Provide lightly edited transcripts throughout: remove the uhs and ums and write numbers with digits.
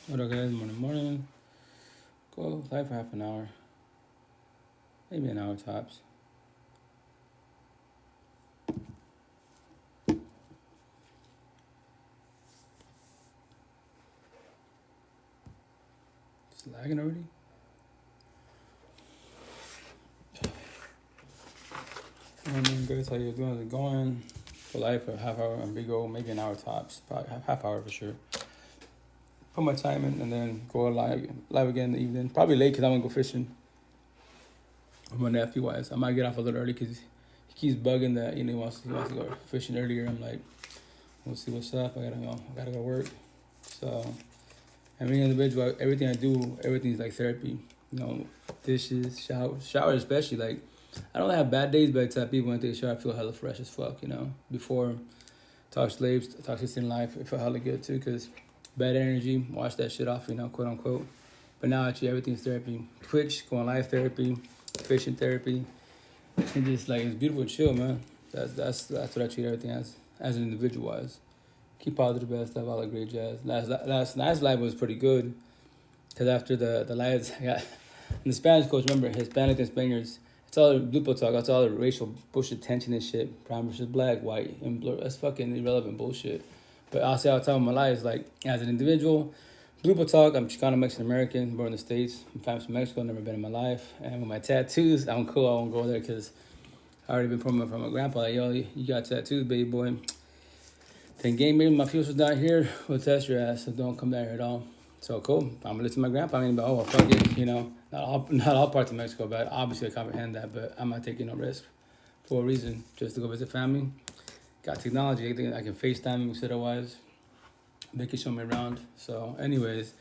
What up, guys? Morning. Go live for half an hour, maybe an hour tops. It's lagging already. Morning, guys. How you doing? How's it going? For live for half hour and big O, maybe an hour tops. Probably half hour for sure. Put my time in and then go live again in the evening. Probably late because I want to go fishing. With my nephew wise, I might get off a little early because he keeps bugging that he wants to go fishing earlier. I'm like, we'll see what's up. I gotta go work. So, I mean, individual, everything I do, everything's like therapy. Dishes, shower especially. Like, I don't have bad days, but I tell people when I take a shower, I feel hella fresh as fuck. Before toxic in life, it felt hella good too, cause bad energy, wash that shit off. Quote unquote. But now actually everything's therapy. Twitch, going live therapy, fishing therapy, and just like it's beautiful, chill, man. That's what I treat everything as an individual wise. Keep positive, best stuff, all the great jazz. Last live was pretty good, cause after the lives I got, and the Spanish coach, remember Hispanic and Spaniards. It's all Blupo talk. That's all the racial bullshit, tension and shit. Brown versus black, white and blur. That's fucking irrelevant bullshit. But I'll say all the time in my life, like as an individual, Blupo talk. I'm Chicano Mexican American, born in the States. I'm from Mexico, never been in my life. And with my tattoos, I'm cool. I won't go there because I already been from my grandpa. Like, yo, you got tattoos, baby boy. Then game maybe my fuels was down here. We'll test your ass, so don't come down here at all. So cool. I'm gonna listen to my grandpa. Well, fuck it. Not all parts of Mexico, but obviously I comprehend that. But I'm not taking no risk for a reason, just to go visit family. Got technology. I can FaceTime him, otherwise. They can show me around. So, anyways,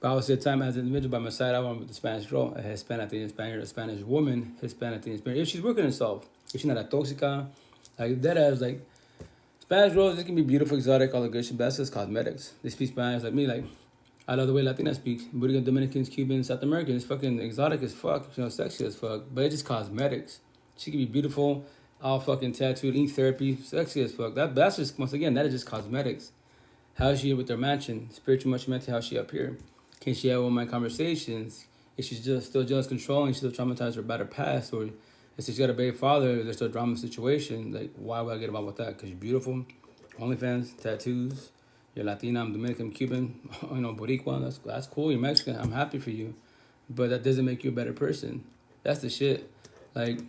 but I was at time as an individual by my side. I went with the Spanish girl, a Hispanic Spaniard, a Spanish woman, Hispanic Spaniard. If she's working herself, if she's not a toxica, like that, as like Spanish girls, they can be beautiful, exotic, all the good shit. But that's just cosmetics. They speak Spanish like me, like. I love the way Latinas speak. Puerto Rican, Dominicans, Cubans, South Americans, fucking exotic as fuck, sexy as fuck. But it's just cosmetics. She can be beautiful, all fucking tattooed, ink therapy, sexy as fuck. That's just, once again, that is just cosmetics. How is she with their mansion? Spiritual much mental, how is she up here? Can she have all my conversations? Is she just still jealous, controlling, still traumatized her about her past? Or if she's got a baby father, there's still a drama situation. Like, why would I get involved with that? Because you're beautiful, OnlyFans, tattoos. You're Latina, I'm Dominican, Cuban, Boricua. That's cool. You're Mexican. I'm happy for you, but that doesn't make you a better person. That's the shit. Like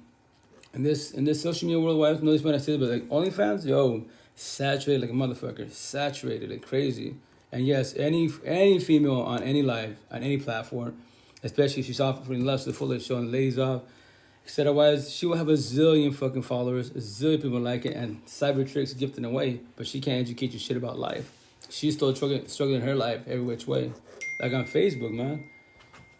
in this social media world, I know this when I say it, but like OnlyFans, yo, saturated like a motherfucker, saturated like crazy. And yes, any female on any live on any platform, especially if she's offering love to the fullest, showing the ladies off, otherwise, she will have a zillion fucking followers, a zillion people like it, and cyber tricks gifting away. But she can't educate you shit about life. She's still struggling her life every which way. Like on Facebook, man.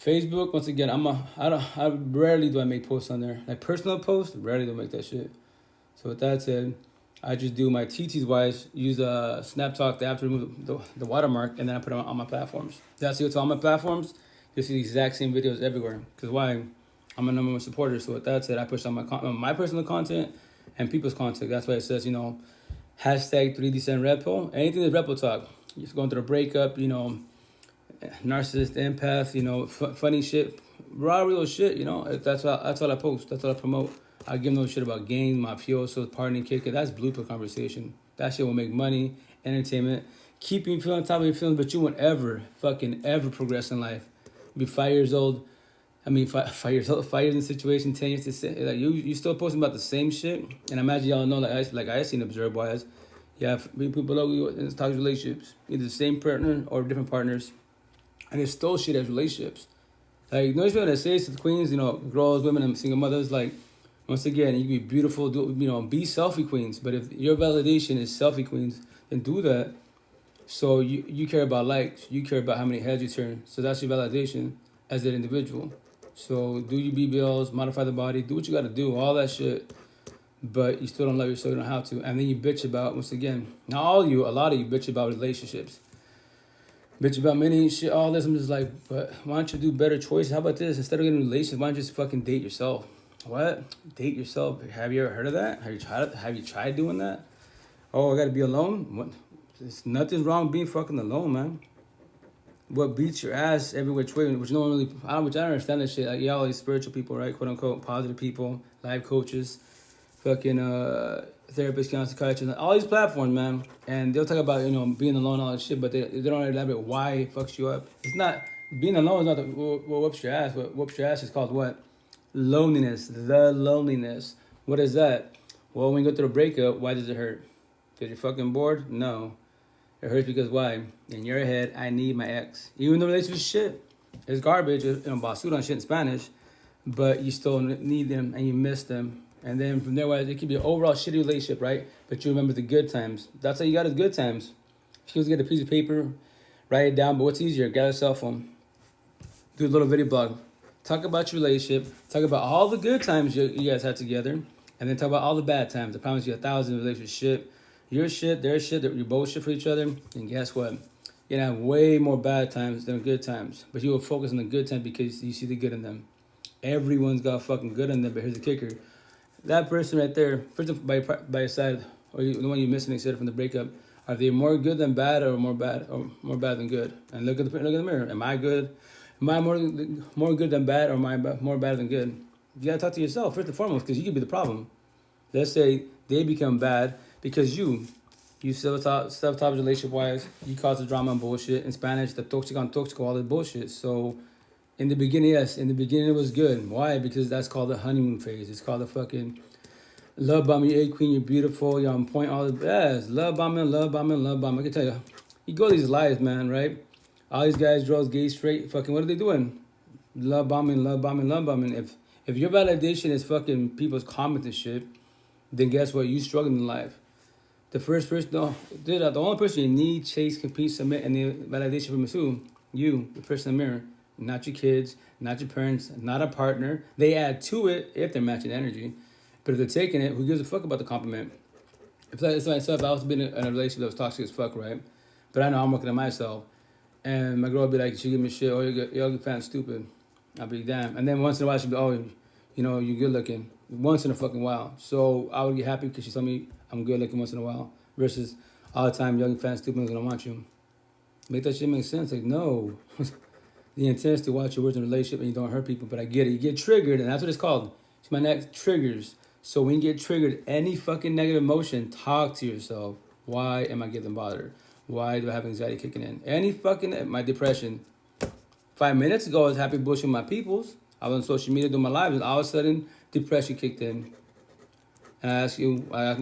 Facebook, once again, I rarely do I make posts on there. Like personal posts, rarely do I make that shit. So with that said, I just do my TTs wise, use a SnapTalk, the app to remove the watermark, and then I put it on my platforms. That's it to all my platforms. You'll see the exact same videos everywhere. Because why? I'm a number one supporter. So with that said, I push on my personal content and people's content. That's why it says, hashtag 3D Cent Repo. Anything that's Repo talk. You're going through a breakup, narcissist, empath, funny shit, raw real shit, That's all I post. That's all I promote. I give no shit about gangs, mafiosos, partying, kicking. That's blooper conversation. That shit will make money, entertainment, keep you feeling on top of your feelings, but you won't ever progress in life. Be 5 years old. 5 years old, 5 years in the situation, 10 years to say, like you still posting about the same shit. And I imagine y'all know, like I seen observed wise, you have people below you in toxic relationships, either the same partner or different partners, and it's still shit as relationships. Like notice what I say to the queens, girls, women, and single mothers, like. Once again, you can be beautiful, be selfie queens. But if your validation is selfie queens, then do that. So you care about likes. You care about how many heads you turn. So that's your validation as an individual. So do your BBLs, modify the body, do what you got to do, all that shit. But you still don't love yourself, you don't have to. And then you bitch about, once again, not all of you, a lot of you bitch about relationships. Bitch about many shit, all this. I'm just like, but why don't you do better choices? How about this? Instead of getting a relationship, why don't you just fucking date yourself? What? Date yourself? Have you ever heard of that? Have you tried doing that? Oh, I gotta be alone? What? There's nothing wrong being fucking alone, man. what beats your ass every which way, which no one really, I don't understand this shit. Like, all these spiritual people, right? Quote unquote, positive people, life coaches, fucking therapists, counselors, psychiatrists, all these platforms, man. And they'll talk about, being alone and all that shit, but they don't elaborate why it fucks you up. It's not, being alone is not what whoops your ass. What whoops your ass is called what? Loneliness. The loneliness. What is that? Well, when you go through a breakup, why does it hurt? Because you're fucking bored? No. It hurts because why? In your head, I need my ex. Even though the relationship is shit. It's garbage, basura and shit in Spanish. But you still need them and you miss them. And then from there, it could be an overall shitty relationship, right? But you remember the good times. That's how you got his good times. If you get a piece of paper, write it down. But what's easier? Get a cell phone. Do a little video blog. Talk about your relationship. Talk about all the good times you guys had together. And then talk about all the bad times. I promise you 1,000 relationship. Your shit, their shit, you both shit for each other. And guess what? You're going to have way more bad times than good times. But you will focus on the good times because you see the good in them. Everyone's got fucking good in them. But here's the kicker. That person right there, first by your side, or the one you're missing, etc. from the breakup, are they more good than bad or more bad than good? And look at the mirror. Am I good? Am I more good than bad or am I more bad than good? You gotta talk to yourself first and foremost, because you could be the problem. Let's say they become bad because you self-talk relationship-wise, you cause the drama and bullshit. In Spanish, the toxic, all the bullshit. So, in the beginning, yes, in the beginning it was good. Why? Because that's called the honeymoon phase. It's called the fucking love bombing. You're a queen, you're beautiful, you're on point, all the best. Love bombing, love bombing, love bombing. I can tell you, you go these lives, man, right? All these guys, girls, gay, straight, fucking, what are they doing? Love bombing, love bombing, love bombing. If your validation is fucking people's comments and shit, then guess what? You struggling in life. The first person, the only person you need, chase, compete, submit, and the validation from is who? You, the person in the mirror. Not your kids, not your parents, not a partner. They add to it if they're matching energy. But if they're taking it, who gives a fuck about the compliment? It's like myself, I was been in a relationship that was toxic as fuck, right? But I know I'm working on myself. And my girl would be like, she give me shit, oh, you're ugly, fat, and stupid. I'll be damn. And then once in a while, she'd be, oh, you're good looking. Once in a fucking while. So I would get happy because she told me I'm good looking once in a while. Versus all the time, young, fat, and stupid, I'm gonna want you. Make that shit make sense. Like, no. The intent is to watch your words in a relationship and you don't hurt people. But I get it. You get triggered, and that's what it's called. It's my next triggers. So when you get triggered, any fucking negative emotion, talk to yourself. Why am I getting bothered? Why do I have anxiety kicking in? Any fucking, my depression. 5 minutes ago, I was happy bullshitting my peoples. I was on social media doing my lives, and all of a sudden, depression kicked in. And I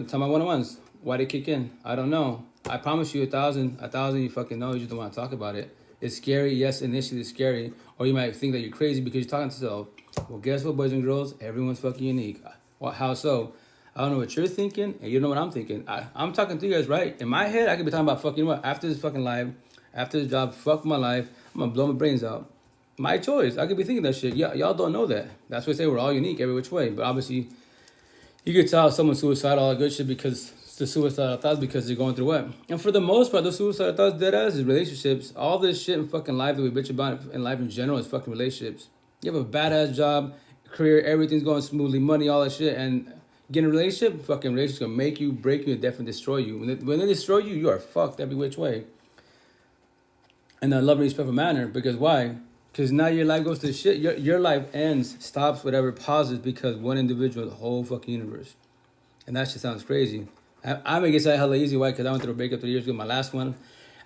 tell my one-on-ones, why did it kick in? I don't know. I promise you 1,000 you fucking know, you just don't want to talk about it. It's scary, yes, initially it's scary. Or you might think that you're crazy because you're talking to yourself. Well, guess what, boys and girls? Everyone's fucking unique. Well, how so? I don't know what you're thinking, and you know what I'm thinking. I'm talking to you guys, right? In my head, I could be talking about fucking what? After this fucking live, after this job, fuck my life, I'm gonna blow my brains out. My choice. I could be thinking that shit. Y'all don't know that. That's why I say we're all unique every which way. But obviously, you could tell someone's suicidal, all that good shit because the suicidal thoughts because they're going through what? And for the most part, the suicidal thoughts, dead ass, is relationships. All this shit in fucking life that we bitch about in life in general is fucking relationships. You have a badass job, career, everything's going smoothly, money, all that shit, and get in a relationship, fucking relationship's gonna make you, break you, and definitely destroy you. When they destroy you, you are fucked every which way. In a loving, respectful manner, because why? Because now your life goes to shit. Your life ends, stops, whatever, pauses because one individual, the whole fucking universe. And that shit sounds crazy. I make it sound hella easy. Why? Because I went through a breakup 3 years ago, my last one.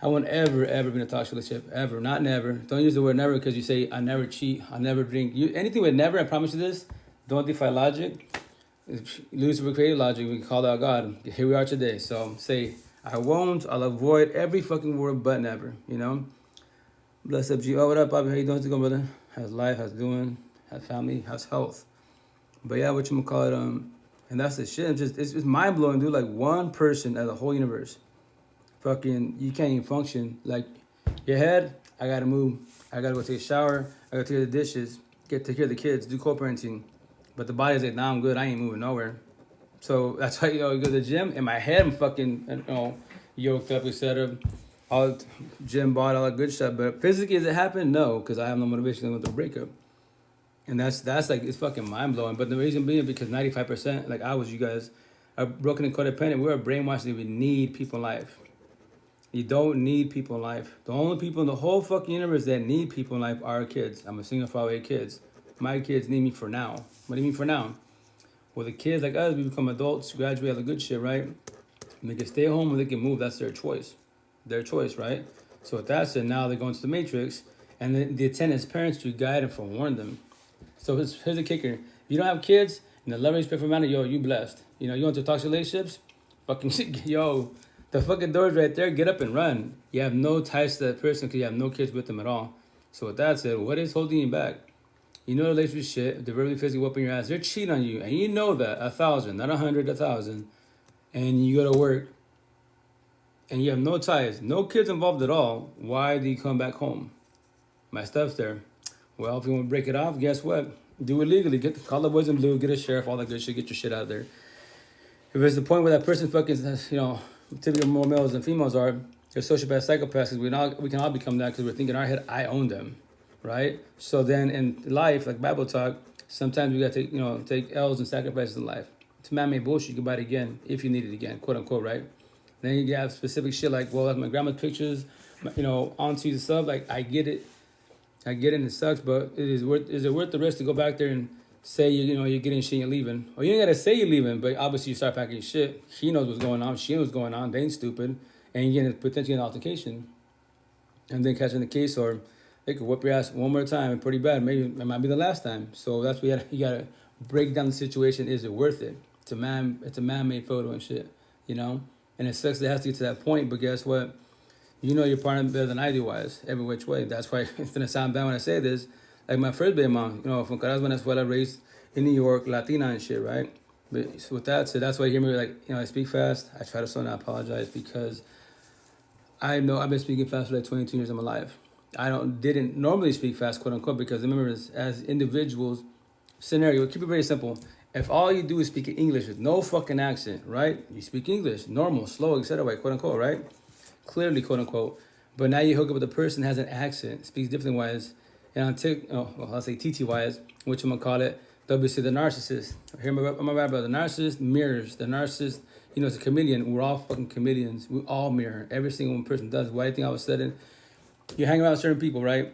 I won't ever be in a toxic relationship. Ever. Not never. Don't use the word never because you say, I never cheat, I never drink. Anything with never, I promise you this, don't defy logic. Lucifer created logic. We can call out God. Here we are today. So say, I won't, I'll avoid every fucking word but never, you know? Bless up, G. Oh, what up, Bobby? How you doing? What's going, brother? How's life? How's doing? How's family? How's health? But yeah, what you gonna call it? And that's the shit. It's mind blowing, dude. Like one person out of the whole universe, fucking, you can't even function. Like your head, I gotta move. I gotta go take a shower. I gotta take care of the dishes. Take care of the kids. Do co-parenting. But the body's like, nah, I'm good. I ain't moving nowhere. So that's why you go to the gym. In my head, I'm fucking, yoked up, etc. All gym bought all that good stuff. But physically, does it happen? No, because I have no motivation to go through a breakup. And that's like, it's fucking mind blowing. But the reason being because 95%, like you guys, are broken and codependent. We're brainwashed that we need people in life. You don't need people in life. The only people in the whole fucking universe that need people in life are our kids. I'm a single father with kids. My kids need me for now. What do you mean for now? Well, the kids like us, we become adults, graduate, all the good shit, right? And they can stay home or they can move. That's their choice. Their choice, right? So with that said, now they're going to the matrix, and the intent is parents to guide and forewarn them. So here's the kicker. If you don't have kids, in the love and respectful manner, yo, you blessed. You know, you want to toxic relationships? Fucking shit, yo, the fucking door's right there. Get up and run. You have no ties to that person because you have no kids with them at all. So with that said, what is holding you back? You know the relationship shit. They're verbally, physically whooping your ass. They're cheating on you, and you know that 1,000, not 100, 1,000. And you go to work, and you have no ties, no kids involved at all. Why do you come back home? My stuff's there. Well, if you want to break it off, guess what? Do it legally. Call the boys in blue, get a sheriff, all that good shit. Get your shit out of there. If it's the point where that person fucking, you know, typically more males than females are, they're sociopath psychopaths. We can all become that because we're thinking in our head, I own them, right? So then in life, like Bible talk, sometimes we gotta take L's and sacrifices in life. It's man-made bullshit. You can buy it again if you need it again, quote unquote, right? Then you have specific shit like, well, that's my grandma's pictures, aunties and stuff. Like I get it, and it sucks, but is it worth the risk to go back there and say you're getting shit and you're leaving? Or you ain't gotta say you're leaving, but obviously you start packing shit. He knows what's going on, she knows what's going on, they ain't stupid, and you're getting potentially an altercation, and then catching the case, or they could whip your ass one more time and pretty bad. Maybe it might be the last time. So that's what you gotta break down the situation. Is it worth it? It's a man-made photo and shit, And it sucks that it has to get to that point, but guess what? You know your partner better than I do, wise, every which way. That's why it's gonna sound bad when I say this. Like my first baby mom, from Caracas, Venezuela, raised in New York, Latina and shit, right? But so with that said, that's why you hear me like, I speak fast. I try to slow down, apologize, because I know I've been speaking fast for like 22 years of my life. Didn't normally speak fast, quote unquote, because remember, as individuals, scenario, keep it very simple. If all you do is speak English with no fucking accent, right? You speak English, normal, slow, etc., quote unquote, right? Clearly, quote unquote. But now you hook up with a person that has an accent, speaks differently wise, and I'll say TT wise, which I'm gonna call it, they'll be say the narcissist. Hear my rap about the narcissist mirrors. The narcissist, it's a chameleon. We're all fucking chameleons. We all mirror. Every single one person does. Why do you think all of a sudden you hang around with certain people, right?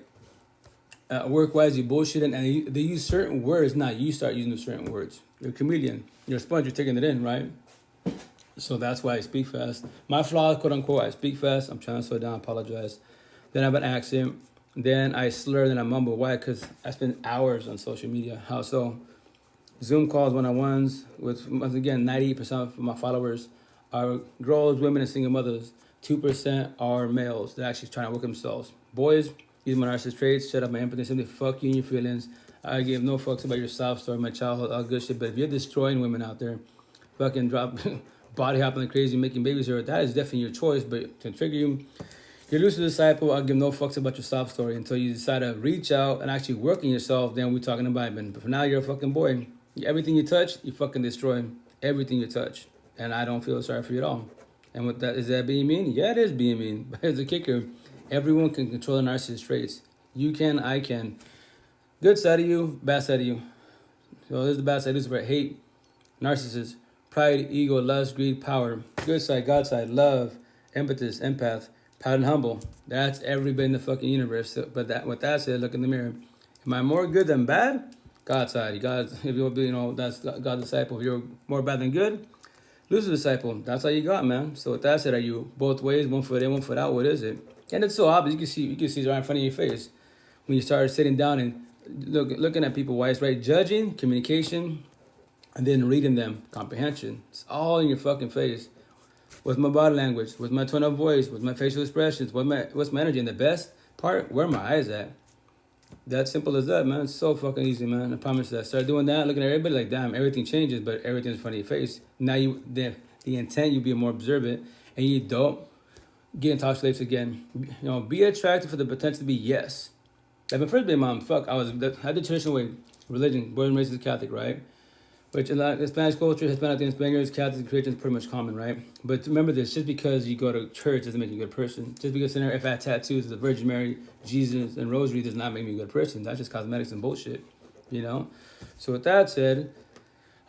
Work-wise, you bullshitting, and they use certain words. Now you start using certain words. You're a chameleon. You're a sponge. You're taking it in, right? So that's why I speak fast. My flaw, quote unquote, I speak fast. I'm trying to slow down. Apologize. Then I have an accent. Then I slur. Then I mumble. Why? Because I spend hours on social media. How so? Zoom calls, one-on-ones with, once again, 98% of my followers are girls, women, and single mothers. 2% are males. They're actually trying to work themselves. Boys, use my narcissist traits, shut up my empathy, simply fuck you and your feelings. I give no fucks about your soft story, my childhood, all good shit. But if you're destroying women out there, fucking drop, body hopping like crazy, making babies, or that is definitely your choice. But to trigger you, you're loose disciple. I'll give no fucks about your soft story until you decide to reach out and actually work on yourself. Then we're talking about it. But for now, you're a fucking boy. Everything you touch, you fucking destroy. Everything you touch. And I don't feel sorry for you at all. And what that is, that being mean? Yeah, it is being mean. But as a kicker, everyone can control the narcissist traits. You can, I can. Good side of you, bad side of you. So there's the bad side. Lucifer, hate, narcissist, pride, ego, lust, greed, power. Good side, God side, love, empathist, empath, proud and humble. That's everybody in the fucking universe. So, but with that said, look in the mirror. Am I more good than bad? God side. If you'll be, that's God's disciple. If you're more bad than good, Lucifer's disciple. That's all you got, man. So with that said, are you both ways, one foot in, one foot out? What is it? And it's so obvious. You can see it right in front of your face when you start sitting down and looking at people wise, right? Judging, communication, and then reading them, comprehension. It's all in your fucking face. With my body language, with my tone of voice, with my facial expressions, what's my energy. And the best part, where my eyes at. That simple as that, man. It's so fucking easy, man. I promise you that. Start doing that, looking at everybody like, damn, everything changes, but everything's in front of your face. Now the intent, you be more observant, and you don't get in toxic relationships again. Be attracted for the potential to be yes. Like my first baby mom, I did traditional way, religion, born and raised as a Catholic, right? Which in the Spanish culture, Hispanic and Spaniards, Catholics, Christians, pretty much common, right? But remember this, just because you go to church doesn't make you a good person. Just because if I have tattoos of the Virgin Mary, Jesus, and Rosary does not make me a good person. That's just cosmetics and bullshit, So with that said,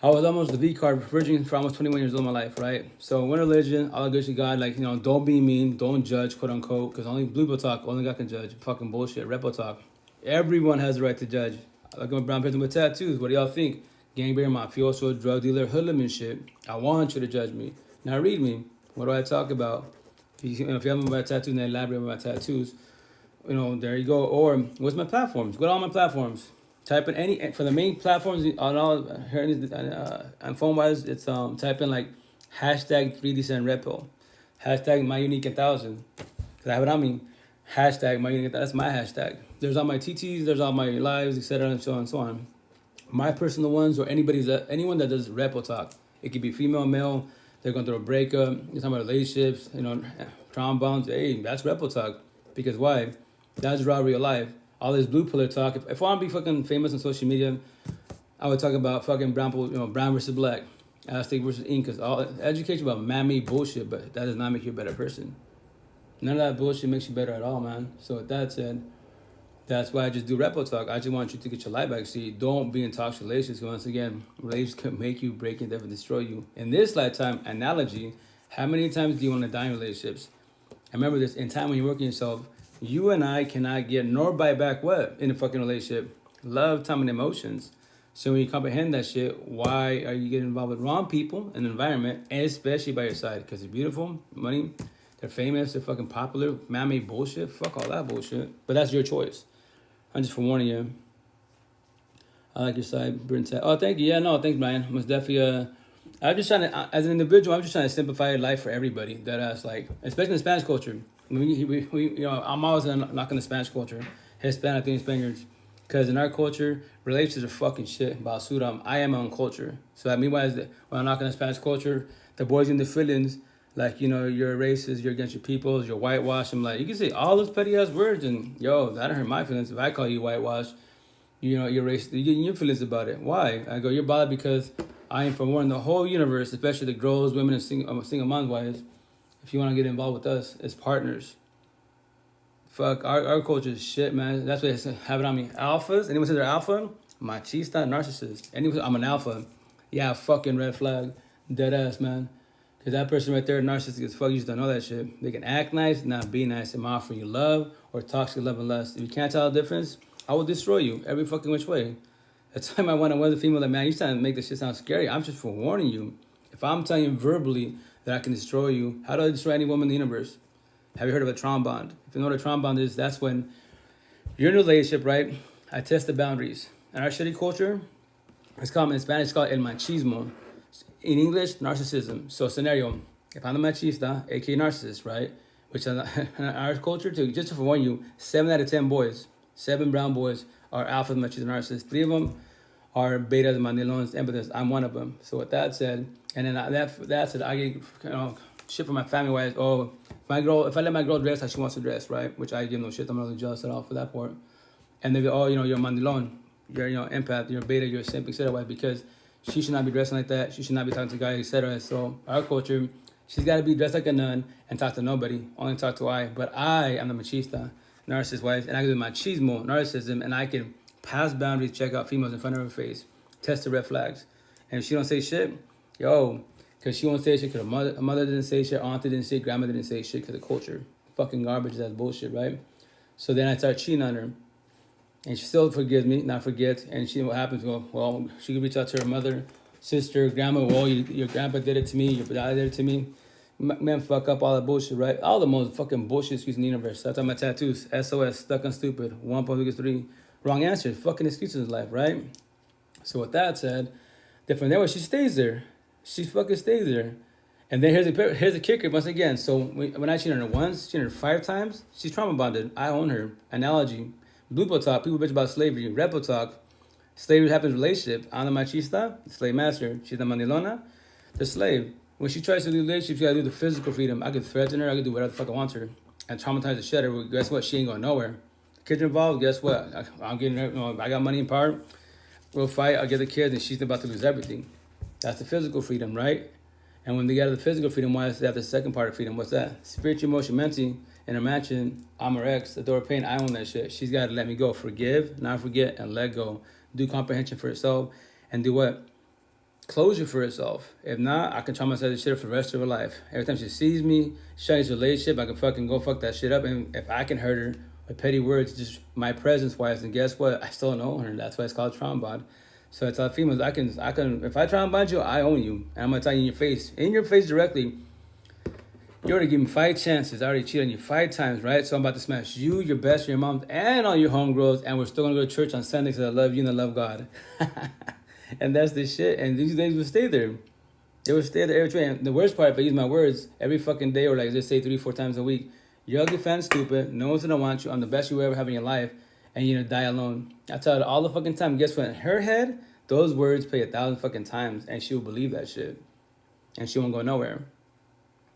I was almost the V card virgin for almost 21 years of my life, right? So one religion, all good to God, like, don't be mean, don't judge, quote unquote, because only blue people talk, only God can judge. Fucking bullshit, repo talk. Everyone has the right to judge. Like a brown person with tattoos, what do y'all think? Gangbanger, mafioso, drug dealer, hoodlum and shit. I want you to judge me. Now read me. What do I talk about? If you have my tattoos and they elaborate on my tattoos, there you go. Or what's my platforms? Go to all my platforms. Type in any for the main platforms on all on phone wise. It's type in like hashtag 3D Cent Repo, hashtag my unique 1000. Cause I have it on me. Hashtag my unique. That's my hashtag. There's all my TTs. There's all my lives, etc. and so on and so on. My personal ones or anyone that does repo talk. It could be female, male. They're going through a breakup. You're talking about relationships. Trombones. Hey, that's repo talk. Because why? That's raw real life. All this blue pillar talk. If I want to be fucking famous on social media, I would talk about fucking brown versus black, Aztec versus Incas. All education about man-made bullshit, but that does not make you a better person. None of that bullshit makes you better at all, man. So with that said, that's why I just do repo talk. I just want you to get your life back. See, don't be in toxic relationships. Once again, relationships can make you, break you, never destroy you. In this lifetime analogy, how many times do you want to die in relationships? I remember this, in time when you're working yourself, you and I cannot get nor buy back what in a fucking relationship? Love, time, and emotions. So when you comprehend that shit, why are you getting involved with wrong people and environment, especially by your side? Because they're beautiful, money, they're famous, they're fucking popular, man-made bullshit. Fuck all that bullshit. But that's your choice. I'm just forewarning you. I like your side, Brent. Oh, thank you. Yeah, no, thanks, Brian. Most definitely. I'm just trying to, as an individual, I'm just trying to simplify life for everybody. That like, especially in the Spanish culture. I'm always knocking the Spanish culture, Hispanic and Spaniards, because in our culture, relationships are fucking shit. Basura. I am my own culture. So that meanwhile, when I'm knocking the Spanish culture, the boys in the feelings, like, you're racist, you're against your peoples, you're whitewashed. I'm like, you can say all those petty ass words, and that don't hurt my feelings. If I call you whitewashed, you're racist, you're getting your feelings about it. Why? I go, you're bothered because I am Forewarn the whole universe, especially the girls, women, and single moms wise. If you want to get involved with us as partners, fuck, our culture is shit, man. That's what they have it on me. Alphas, anyone says they're alpha? Machista, narcissist. Anyone says I'm an alpha? Yeah, fucking red flag. Dead ass, man. Because that person right there, narcissistic as fuck, you just don't know that shit. They can act nice, not be nice. I'm offering you love or toxic love and lust. If you can't tell the difference, I will destroy you every fucking which way. That's why I went with a female like, man, you're trying to make this shit sound scary. I'm just forewarning you. If I'm telling you verbally that I can destroy you, how do I destroy any woman in the universe? Have you heard of a trauma bond? If you know what a trauma bond is, that's when you're in a relationship, right? I test the boundaries. In our shitty culture, it's called, in Spanish, it's called el machismo. In English, narcissism. So scenario, if I'm the machista, aka narcissist, right? Which in our culture, too, just to forewarn you, 7 out of 10 boys, 7 brown boys are alpha machista narcissists. 3 of them are betas, mandilones, empathists. I'm one of them. So with that said, and then that said, I get shit from my family wise. Oh, if I let my girl dress how she wants to dress, right? Which I give no shit. I'm not really jealous at all for that part. And they go, you're a mandilon, you're empath, you're a beta, you're a simp, etc. Why? Because she should not be dressing like that. She should not be talking to guys, etc. So our culture, she's got to be dressed like a nun and talk to nobody. Only talk to I. But I am the machista, narcissist wise, and I can do machismo, narcissism, and I can pass boundaries, check out females in front of her face, test the red flags. And if she don't say shit, because she won't say shit because her mother didn't say shit, auntie didn't say, grandma didn't say shit because of culture. Fucking garbage, that's bullshit, right? So then I start cheating on her. And she still forgives me, not forgets. And what happens? Well, she can reach out to her mother, sister, grandma. Well, your grandpa did it to me. Your dad did it to me. Man, fuck up all that bullshit, right? All the most fucking bullshit excuses in the universe. That's on my tattoos. SOS, stuck on stupid. 1.3. Wrong answers. Fucking excuses in life, right? So with that said, different there, she stays there. She fucking stays there. And then here's the kicker once again. So when I cheated on her once, cheated on her 5 times, she's trauma bonded. I own her. Analogy. Blue pill talk, people bitch about slavery. Red pill talk, slavery happens in relationship. I'm the machista, the slave master. She's the mandilona, the slave. When she tries to do relationship, she gotta do the physical freedom. I could threaten her, I could do whatever the fuck I want her. And traumatize the shit out of her. Guess what? She ain't going nowhere. Kids are involved, guess what? I'm getting her, I got money and power. We'll fight, I'll get the kids, and she's about to lose everything. That's the physical freedom, right? And when they get out of the physical freedom, why is that the second part of freedom? What's that? Spiritual, emotion, mentally. In her mansion, I'm her ex, the door of pain, I own that shit. She's got to let me go. Forgive, not forget, and let go. Do comprehension for herself. And do what? closure for herself. If not, I can traumatize the shit for the rest of her life. Every time she sees me, shiny relationship, I can fucking go fuck that shit up. And if I can hurt her with petty words, just my presence wise, and guess what? I still don't own her. That's why it's called trauma bond. So I tell females, I can, if I trauma bond you, I own you. And I'm gonna tell you in your face directly, you already gave me 5 chances. I already cheated on you 5 times, right? So I'm about to smash you, your best, your mom, and all your homegirls, and we're still gonna go to church on Sunday because I love you and I love God. And that's the shit. And these things will stay there. They will stay there every day. And the worst part, if I use my words every fucking day, or like just say 3-4 times a week, you're ugly, fat, and stupid. No one's gonna want you. I'm the best you ever have in your life, and you're gonna die alone. I tell her all the fucking time. Guess what? In her head, those words play 1,000 fucking times, and she will believe that shit, and she won't go nowhere.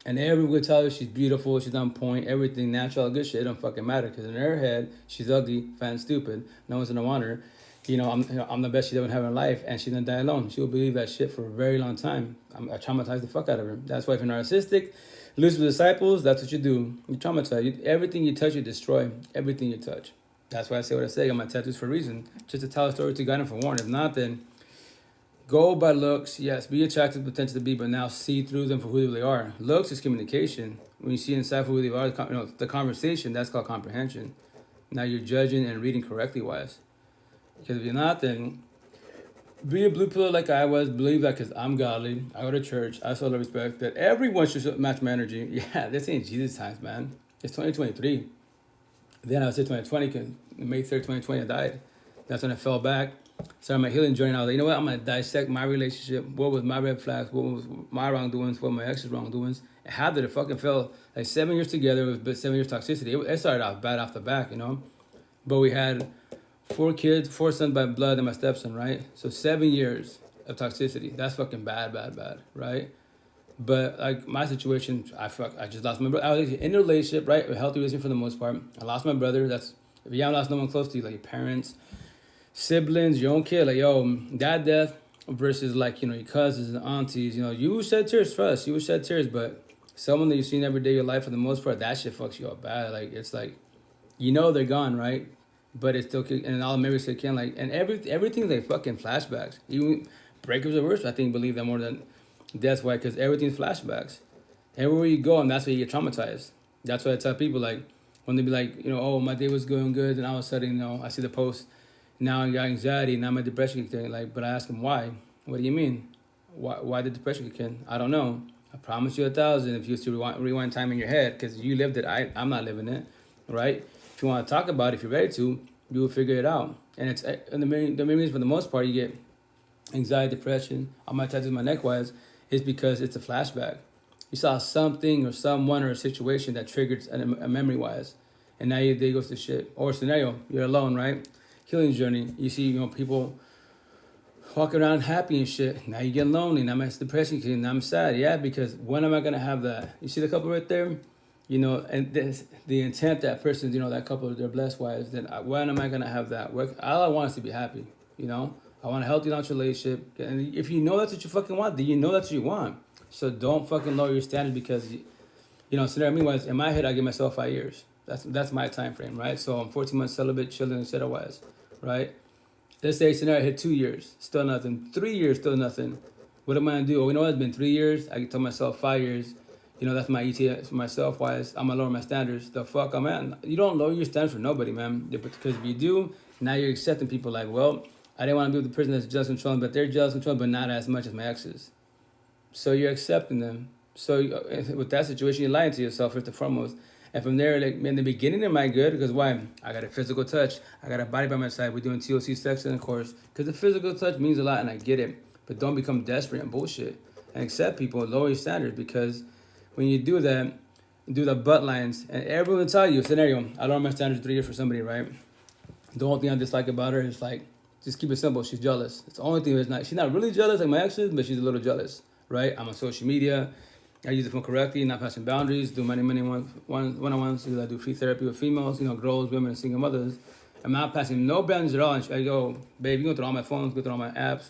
And everyone will tell her she's beautiful, she's on point, everything natural, good shit. It don't fucking matter, because in her head, she's ugly, fat, and stupid. No one's gonna want her. I'm the best she's ever had in her life, and she's gonna die alone. She will believe that shit for a very long time. I traumatize the fuck out of her. That's why if you're narcissistic, lose with disciples, that's what you do. You traumatize. Everything you touch, you destroy. Everything you touch. That's why I say what I say. I got my tattoos for a reason. Just to tell a story to guide and forewarn. If not, then go by looks. Yes, be attracted to potential to be, but now see through them for who they really are. Looks is communication. When you see inside for who they are, the conversation, that's called comprehension. Now you're judging and reading correctly wise. Because if you're not, then be a blue pill like I was. Believe that because I'm godly. I go to church. I show the respect that everyone should match my energy. Yeah, this ain't Jesus times, man. It's 2023. Then I was in 2020, because May 3rd, 2020, I died. That's when I fell back. Started my healing journey. I was like, you know what? I'm going to dissect my relationship. What was my red flags? What was my wrongdoings? What were my ex's wrongdoings? And how did it fucking fell? Like 7 years together with 7 years toxicity. It started off bad off the back, But we had 4 kids, 4 sons by blood, and my stepson, right? So 7 years of toxicity. That's fucking bad, right? But like my situation, I just lost my brother. I was in a relationship, right? A healthy relationship for the most part. I lost my brother. That's if you haven't lost no one close to you, like your parents, siblings, your own kid, like dad death versus like your cousins and aunties. You shed tears for us. You would shed tears, but someone that you've seen every day of your life for the most part, that shit fucks you up bad. Like it's like they're gone, right? But it's still and all the memories still can and everything's like fucking flashbacks. Even breakups are worse. I think believe that more than. That's why, because everything's flashbacks. Everywhere you go, and that's why you get traumatized. That's why I tell people, like, when they be like, oh, my day was going good, and all of a sudden, I see the post, now I got anxiety, now my depression kicked in. Like, but I ask them, why? What do you mean? Why did depression kick in? I don't know. I promise you 1,000 if you used to rewind time in your head, because you lived it. I'm not living it, right? If you want to talk about it, if you're ready to, you will figure it out. And the main reason for the most part, you get anxiety, depression, all my tattoos, my neck wise, is because it's a flashback. You saw something or someone or a situation that triggered a memory-wise, and now your day goes to shit. Or scenario, you're alone, right? Healing journey. You see, people walking around happy and shit. Now you get lonely. Now my depression kicking. Now I'm sad. Yeah, because when am I gonna have that? You see the couple right there? And the intent that person, that couple, they're blessed wise. Then when am I gonna have that? All I want is to be happy. I want a healthy launch relationship. And if you know that's what you fucking want, then you know that's what you want. So don't fucking lower your standards because, scenario me-wise, in my head, I give myself 5 years. That's my time frame, right? So I'm 14 months celibate, chilling, etc.-wise, right? Let's say scenario I hit 2 years, still nothing. 3 years, still nothing. What am I going to do? Oh, it's been 3 years. I can tell myself 5 years. That's my ETA for myself-wise. I'm going to lower my standards. The fuck I'm at. You don't lower your standards for nobody, man. Because if you do, now you're accepting people like, well, I didn't want to be with the person that's jealous and controlling, but they're jealous and controlling, but not as much as my exes. So you're accepting them. So with that situation, you're lying to yourself first and foremost. And from there, like in the beginning, am I good? Because why? I got a physical touch. I got a body by my side. We're doing TOC sex intercourse. Because the physical touch means a lot, and I get it. But don't become desperate and bullshit. And accept people and lower your standards. Because when you do that, do the butt lines. And everyone will tell you, scenario, I lower my standards 3 years for somebody, right? The only thing I dislike about her is like, just keep it simple. She's jealous. It's the only thing that's not. She's not really jealous like my exes, but she's a little jealous, right? I'm on social media. I use the phone correctly, not passing boundaries. Do many one-on-ones. I do free therapy with females, girls, women, and single mothers. I'm not passing no boundaries at all. And I go, babe, you go through all my phones, go through all my apps,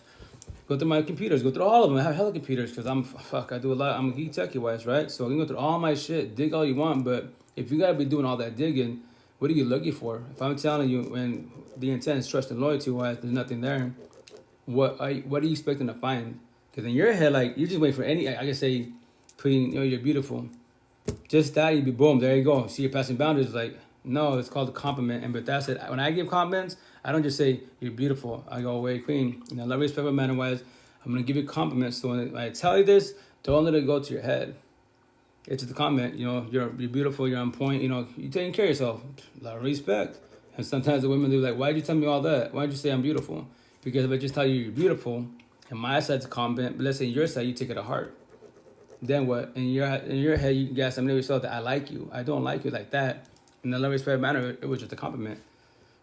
go through my computers, go through all of them. I have hella computers because I do a lot. I'm a geek techie-wise, right? So you can go through all my shit, dig all you want, but if you gotta be doing all that digging, what are you looking for? If I'm telling you, when the intent is trust and loyalty wise, there's nothing there, what are you expecting to find? Because in your head, like, you just wait for any, I can say, putting, you're beautiful. Just that, you'd be boom, there you go. See, you're passing boundaries. Like, no, it's called a compliment. And but that's it. When I give compliments, I don't just say, you're beautiful. I go, away, queen. Love, respect, manner-wise, I'm going to give you compliments. So when I tell you this, don't let it go to your head. It's just a comment, you're beautiful, you're on point, you're taking care of yourself. A lot of respect. And sometimes the women do like, why'd you tell me all that? Why'd you say I'm beautiful? Because if I just tell you you're beautiful, and my side's a compliment, but let's say your side, you take it to heart. Then what? In your head, you can guess something to yourself that I like you. I don't like you like that. In the love, respect, manner, it was just a compliment.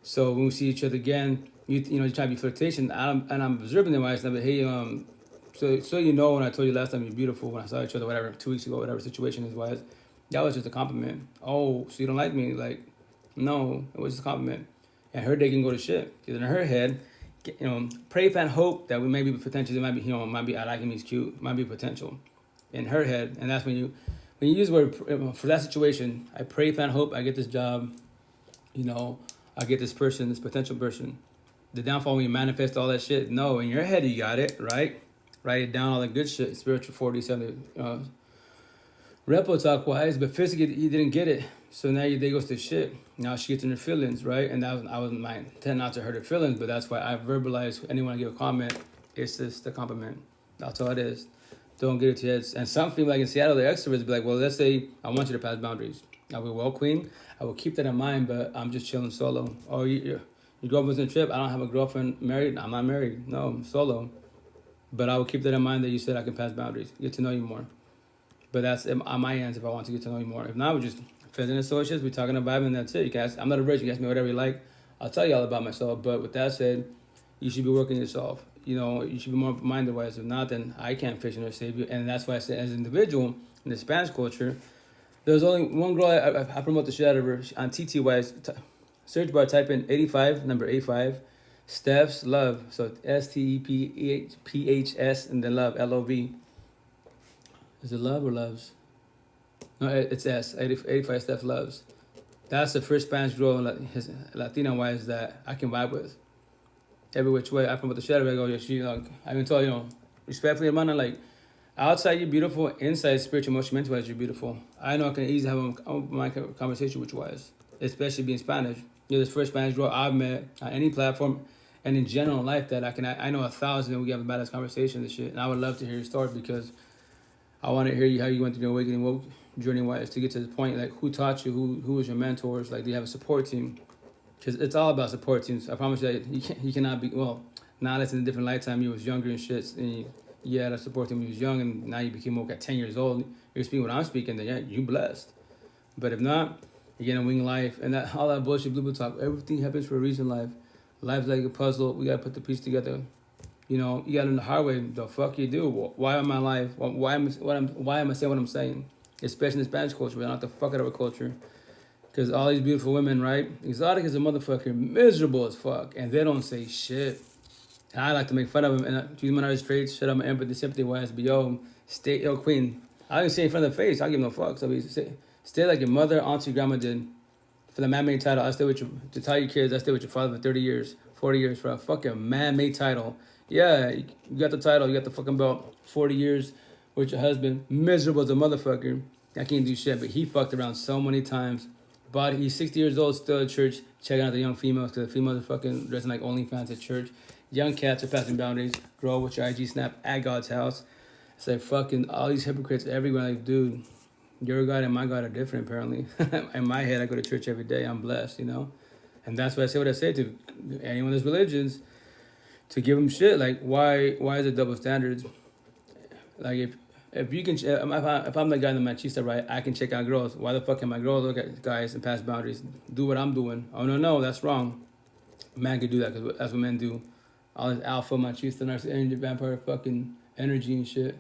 So when we see each other again, you try to be flirtation, and I'm observing them. I say, hey, so when I told you last time you're beautiful, when I saw each other, whatever, 2 weeks ago, whatever situation is was, that was just a compliment. Oh, so you don't like me? Like, no, it was just a compliment. And her day can go to shit. Because in her head, pray and hope that we may be potential. It might be I like him, he's cute, might be potential. In her head, and that's when you use the word for that situation. I pray, plan, hope I get this job. I get this person, this potential person. The downfall when you manifest all that shit. No, in your head you got it right. Write it down, all that good shit. Spiritual 40, repo talk wise, but physically you didn't get it. So now your day goes to shit. Now she gets in her feelings, right? And I was my intent not to hurt her feelings, but that's why I verbalize anyone I give a comment. It's just a compliment. That's all it is. Don't get it to your heads. And some people, like in Seattle, they're extroverts, be like, well, let's say I want you to pass boundaries. I will, well, queen, I will keep that in mind, but I'm just chilling solo. Oh, your girlfriend's on a trip. I don't have a girlfriend married. I'm not married. No, I'm solo. But I will keep that in mind that you said I can pass boundaries, get to know you more. But that's on my ends if I want to get to know you more. If not, we're just friends and associates. We're talking about vibe and that's it. You can ask, I'm not a virgin. You can ask me whatever you like. I'll tell you all about myself. But with that said, you should be working yourself. You should be more minded wise. If not, then I can't fix you or save you. And that's why I say, as an individual in the Spanish culture, there's only one girl I promote the shit out of her on TT wise. Search bar, type in 85, number 85, Steph's Love. So STEPHS and then love, LOV. Is it love or loves? No, it's S. 85 Steph Loves. That's the first Spanish girl, Latina wise, that I can vibe with. Every which way, I promote the shit out of her. I go, I even tell respectfully, hermana, like, outside you're beautiful, inside spiritual, emotional, mental wise, you're beautiful. I know I can easily have my conversation with you wise, especially being Spanish. You're the first Spanish girl I've met on any platform and in general in life that I know 1,000 and we have a badass conversation and shit. And I would love to hear your story because I want to hear how you went through your awakening woke journey wise to get to the point, like, who taught you, who was your mentors, like, do you have a support team? Because it's all about support teams. I promise you that you cannot be, well, now that's in a different lifetime, you was younger and shit, and you had a support team when you was young, and now you became woke at 10 years old, you're speaking what I'm speaking, then yeah, you blessed. But if not, you're getting a wing life, and that all that bullshit blue talk, everything happens for a reason in life. Life's like a puzzle, we gotta put the piece together. You gotta learn the hard way. The fuck you do? Why am I alive? Why am I saying what I'm saying? Especially in the Spanish culture, we don't have to fuck out of our culture. Because all these beautiful women, right? Exotic is a motherfucker, miserable as fuck, and they don't say shit. And I like to make fun of them, and choose my straight, shut up my empathy, sympathy wise, but stay, queen. I don't say in front of the face, I give no fucks. So stay like your mother, auntie, grandma did. For the man-made title, I stay with you, to tell your kids, I stay with your father for 30 years, 40 years for a fucking man-made title. Yeah, you got the title, you got the fucking belt, 40 years with your husband, miserable as a motherfucker. I can't do shit, but he fucked around so many times. But he's 60 years old, still at church, checking out the young females, because the females are fucking dressing like OnlyFans at church. Young cats are passing boundaries. Grow with your IG snap at God's house. It's like fucking all these hypocrites everywhere. Like, dude, your God and my God are different, apparently. In my head, I go to church every day. I'm blessed, And that's why I say what I say to anyone that's religions, to give them shit. Like, why is it double standards? Like, if you can, if I'm the guy in the machista, right, I can check out girls. Why the fuck can my girls look at guys and pass boundaries? Do what I'm doing. Oh, no, that's wrong. Man can do that because that's what men do. All this alpha, machista, narcissist, vampire fucking energy and shit.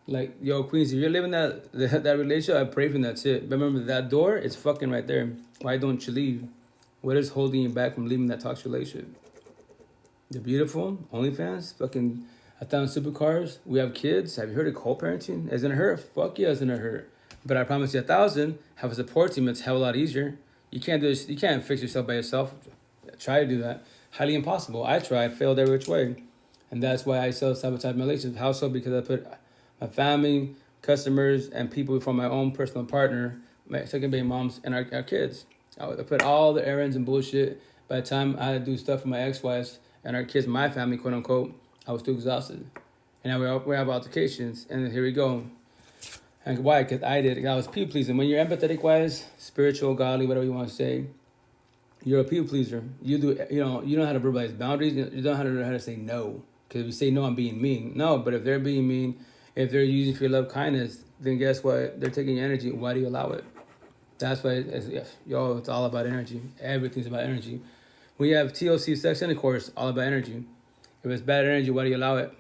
Like, yo, Queens, if you're living that relationship, I pray for that shit. But remember, that door, it's fucking right there. Why don't you leave? What is holding you back from leaving that toxic relationship? The beautiful OnlyFans, fucking 1,000 supercars. We have kids. Have you heard of co-parenting? Isn't it hurt? Fuck yeah, isn't it hurt? But I promise you 1,000. Have a support team. It's hell a lot easier. You can't do this. You can't fix yourself by yourself. Try to do that. Highly impossible. I tried. Failed every which way. And that's why I self-sabotage my relationships. How so? Because I put my family, customers, and people from my own personal partner, my second baby moms, and our kids. I put all the errands and bullshit. By the time I had to do stuff for my ex-wives and our kids, my family, quote unquote, I was too exhausted. And now we have altercations, and here we go. And why? Because I was people pleasing. When you're empathetic wise, spiritual, godly, whatever you want to say, you're a people pleaser. You don't know how to verbalize boundaries. You don't know how to say no. Because if you say no, I'm being mean. No, but if they're being mean, if they're using for your love kindness, then guess what? They're taking your energy. Why do you allow it? That's why it's all about energy. Everything's about energy. When you have TLC, sex intercourse, all about energy. If it's bad energy, why do you allow it?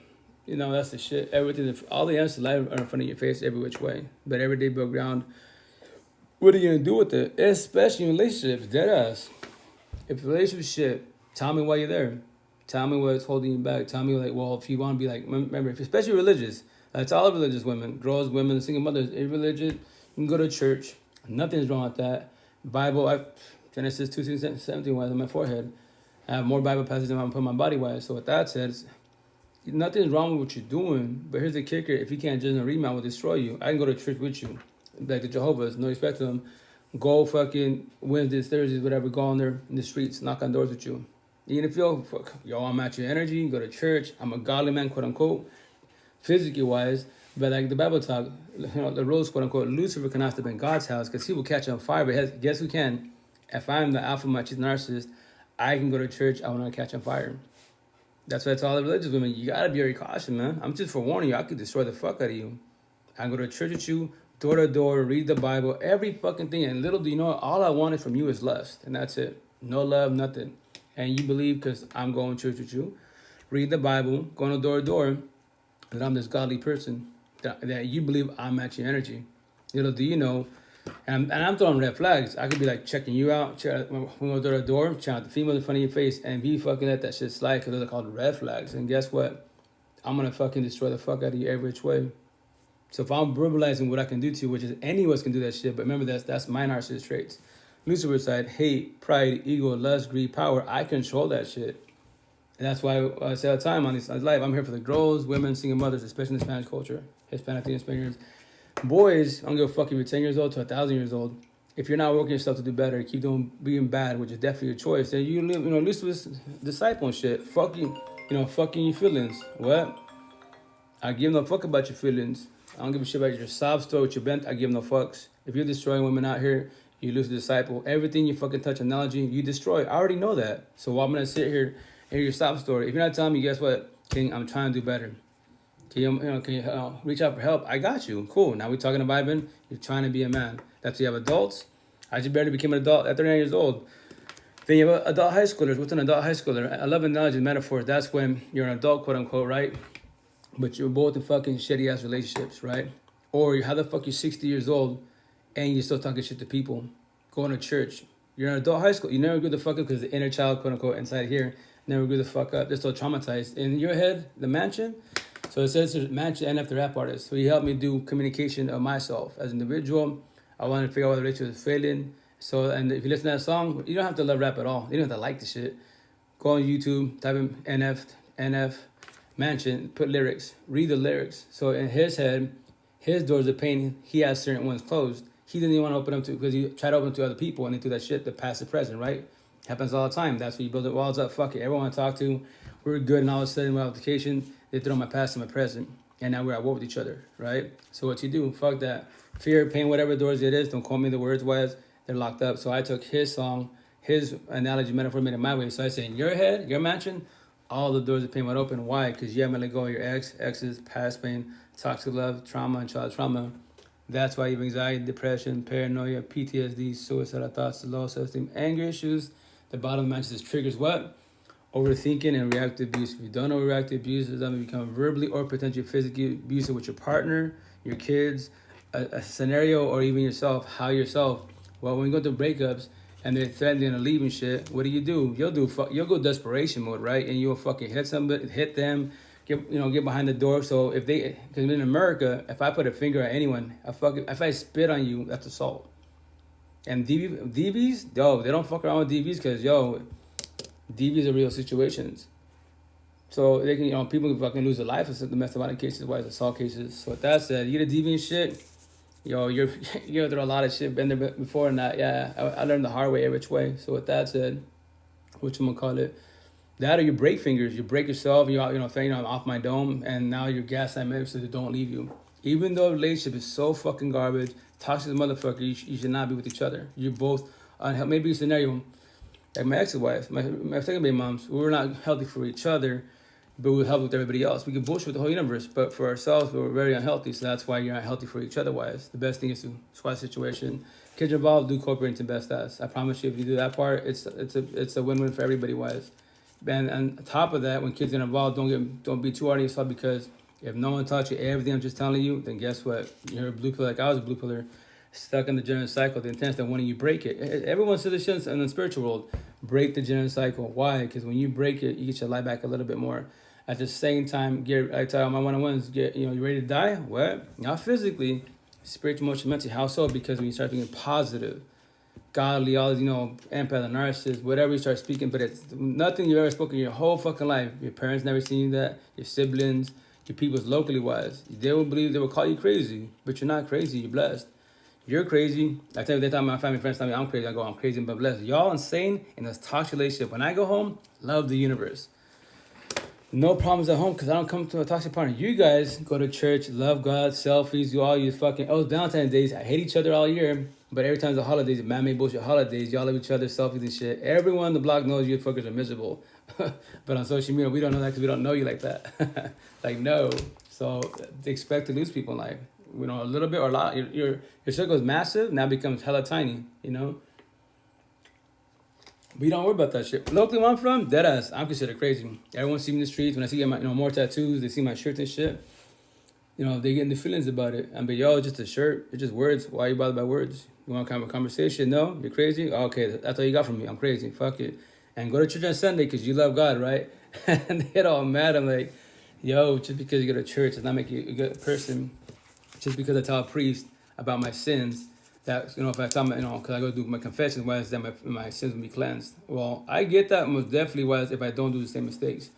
That's the shit. Everything, all the answers to life are in front of your face every which way. But every day above ground, what are you going to do with it? Especially in relationships, deadass. If relationship shit, tell me why you're there. Tell me what's holding you back. Tell me, if you want to be remember, especially religious, that's all religious women, girls, women, single mothers, if you're religious, you can go to church. Nothing's wrong with that. Bible, Genesis 2:17 was on my forehead. I have more Bible passages than I put on my body wise. So with that said, nothing's wrong with what you're doing. But here's the kicker: if you can't judge and read me, I will destroy you. I can go to church with you, like the Jehovah's, no respect to them. Go fucking Wednesdays, Thursdays, whatever. Go on there in the streets, knock on doors with you. Even if I'm at your energy. Go to church. I'm a godly man, quote unquote, physically wise. But like the Bible talk, the rules, quote unquote, Lucifer cannot step in God's house because he will catch on fire. But guess who can? If I'm the alpha male narcissist, I can go to church. I will not catch on fire. That's why it's all the religious women. You gotta be very cautious, man. I'm just forewarning you. I could destroy the fuck out of you. I can go to church with you, door to door, read the Bible, every fucking thing. And little do you know, all I wanted from you is lust, and that's it. No love, nothing. And you believe because I'm going to church with you, read the Bible, going door to door, that I'm this godly person. That you believe I'm matching energy. Little do you know, and I'm throwing red flags. I could be checking you out, we go door to door, check out the female in front of your face, and be fucking let that shit slide because those are called red flags. And guess what? I'm gonna fucking destroy the fuck out of you every which way. So if I'm verbalizing what I can do to you, which is any of us can do that shit, but remember that's my narcissist traits. Lucifer side, hate, pride, ego, lust, greed, power. I control that shit. And that's why I say all the time on this live, I'm here for the girls, women, single mothers, especially in the Spanish culture. Hispanic, Spaniards. Boys, I don't give a fuck if you're 10 years old to 1,000 years old. If you're not working yourself to do better, keep being bad, which is definitely your choice, then you live, Lucifer's disciple and shit. Fucking your feelings. What? I give no fuck about your feelings. I don't give a shit about your sob story with your bent. I give no fucks. If you're destroying women out here, you lose the disciple. Everything you fucking touch analogy, you destroy. I already know that. So I'm gonna sit here and hear your sob story. If you're not telling me, guess what, King, I'm trying to do better. Can you reach out for help? I got you. Cool. Now we're talking about Ivan. You're trying to be a man. That's why you have adults. I just barely became an adult at 39 years old. Then you have adult high schoolers. What's an adult high schooler? I love analogies, metaphors. That's when you're an adult, quote unquote, right? But you're both in fucking shitty ass relationships, right? Or how the fuck you're 60 years old and you're still talking shit to people, going to church. You're an adult high school. You never grew the fuck up because the inner child, quote unquote, inside here never grew the fuck up. They're still traumatized. In your head, the mansion. So it says mansion and after rap artist. So he helped me do communication of myself as an individual. I wanted to figure out why the relationship was failing. So, and if you listen to that song, you don't have to love rap at all. You don't have to like the shit. Go on YouTube, type in NF, mansion, put lyrics, read the lyrics. So in his head, his doors of pain, he has certain ones closed. He didn't even want to open them to, because he tried to open them to other people and they do that shit, the past and present, right? Happens all the time. That's why you build the walls up. Fuck it. Everyone I talk to, we're good, and all of a sudden, my application, they throw my past and my present. And now we're at war with each other, right? So what you do, fuck that. Fear, pain, whatever doors it is, don't call me the words wise, they're locked up. So I took his song, his analogy, metaphor, made it my way. So I say, in your head, your mansion, all the doors of pain wide open. Why? Because you haven't let go of your exes, past pain, toxic love, trauma, and child trauma. That's why you have anxiety, depression, paranoia, PTSD, suicidal thoughts, low self-esteem, anger issues. The bottom of the mansion is triggers what? Overthinking and reactive abuse. If you don't know reactive abuse, it's going to become verbally or potentially physically abusive with your partner, your kids, a scenario, or even yourself. How yourself? Well, when you go through breakups and they're threatening to leave and shit, what do? You'll go desperation mode, right? And you'll fucking hit somebody, hit them, get behind the door. So if because in America, if I put a finger at anyone, if I spit on you, that's assault. And DVs, they don't fuck around with DVs because DVs are real situations. So they can, people can fucking lose their life in domestic violence cases, why assault cases. So with that said, you get a deviant shit, you're through a lot of shit, been there before and that. Yeah, I learned the hard way every which way. So with that said, whatchamacallit, that or you break fingers, you break yourself, saying I'm off my dome, and now you're gaslighting members so they don't leave you. Even though the relationship is so fucking garbage, toxic motherfucker, you should not be with each other. You're both unhealthy. Maybe a scenario like my ex-wife, my second baby moms, we were not healthy for each other, but we were healthy with everybody else. We could bullshit with the whole universe, but for ourselves, we were very unhealthy. So that's why you're not healthy for each other. Wise, the best thing is to squash the situation. Kids involved, do cooperate to best as. I promise you, if you do that part, it's a win-win for everybody. Wise, and on top of that, when kids get involved, don't be too hard on yourself, because if no one taught you everything I'm just telling you, then guess what? You're a blue pillar, like I was a blue pillar, stuck in the generous cycle. The intent that wanting you break it. Everyone says this shit in the spiritual world. Break the generous cycle. Why? Because when you break it, you get your life back a little bit more. At the same time, I tell my one-on-ones, you ready to die? What? Not physically, spiritual, emotional, mentally. How so? Because when you start thinking positive, godly, all these, empath, narcissist, whatever you start speaking, but it's nothing you've ever spoken in your whole fucking life. Your parents never seen you that, your siblings, your people's locally wise. They will believe, they will call you crazy, but you're not crazy, you're blessed. You're crazy. I tell you, they tell my family friends tell me I'm crazy. I go, I'm crazy but blessed. Y'all insane in this toxic relationship. When I go home, love the universe. No problems at home because I don't come to a toxic partner. You guys go to church, love God, selfies, you all use fucking, Valentine's days. I hate each other all year, but every time the holidays, man-made bullshit holidays, y'all love each other, selfies and shit. Everyone on the block knows you fuckers are miserable. But on social media, we don't know that because we don't know you like that. Like, no. So they expect to lose people in life. A little bit or a lot. Your circle is massive, now becomes hella tiny, We don't worry about that shit. Locally where I'm from, deadass, I'm considered crazy. Everyone see me in the streets. When I see my, more tattoos, they see my shirt and shit. They get in the feelings about it. I'm like, it's just a shirt. It's just words. Why are you bothered by words? You want to have a conversation? No? You're crazy? Okay, that's all you got from me. I'm crazy. Fuck it. And go to church on Sunday because you love God, right? And they get all mad. I'm like, just because you go to church does not make you a good person. Just because I tell a priest about my sins, that, if I tell him, because I go do my confession, why is that my sins will be cleansed? Well, I get that most definitely was if I don't do the same mistakes.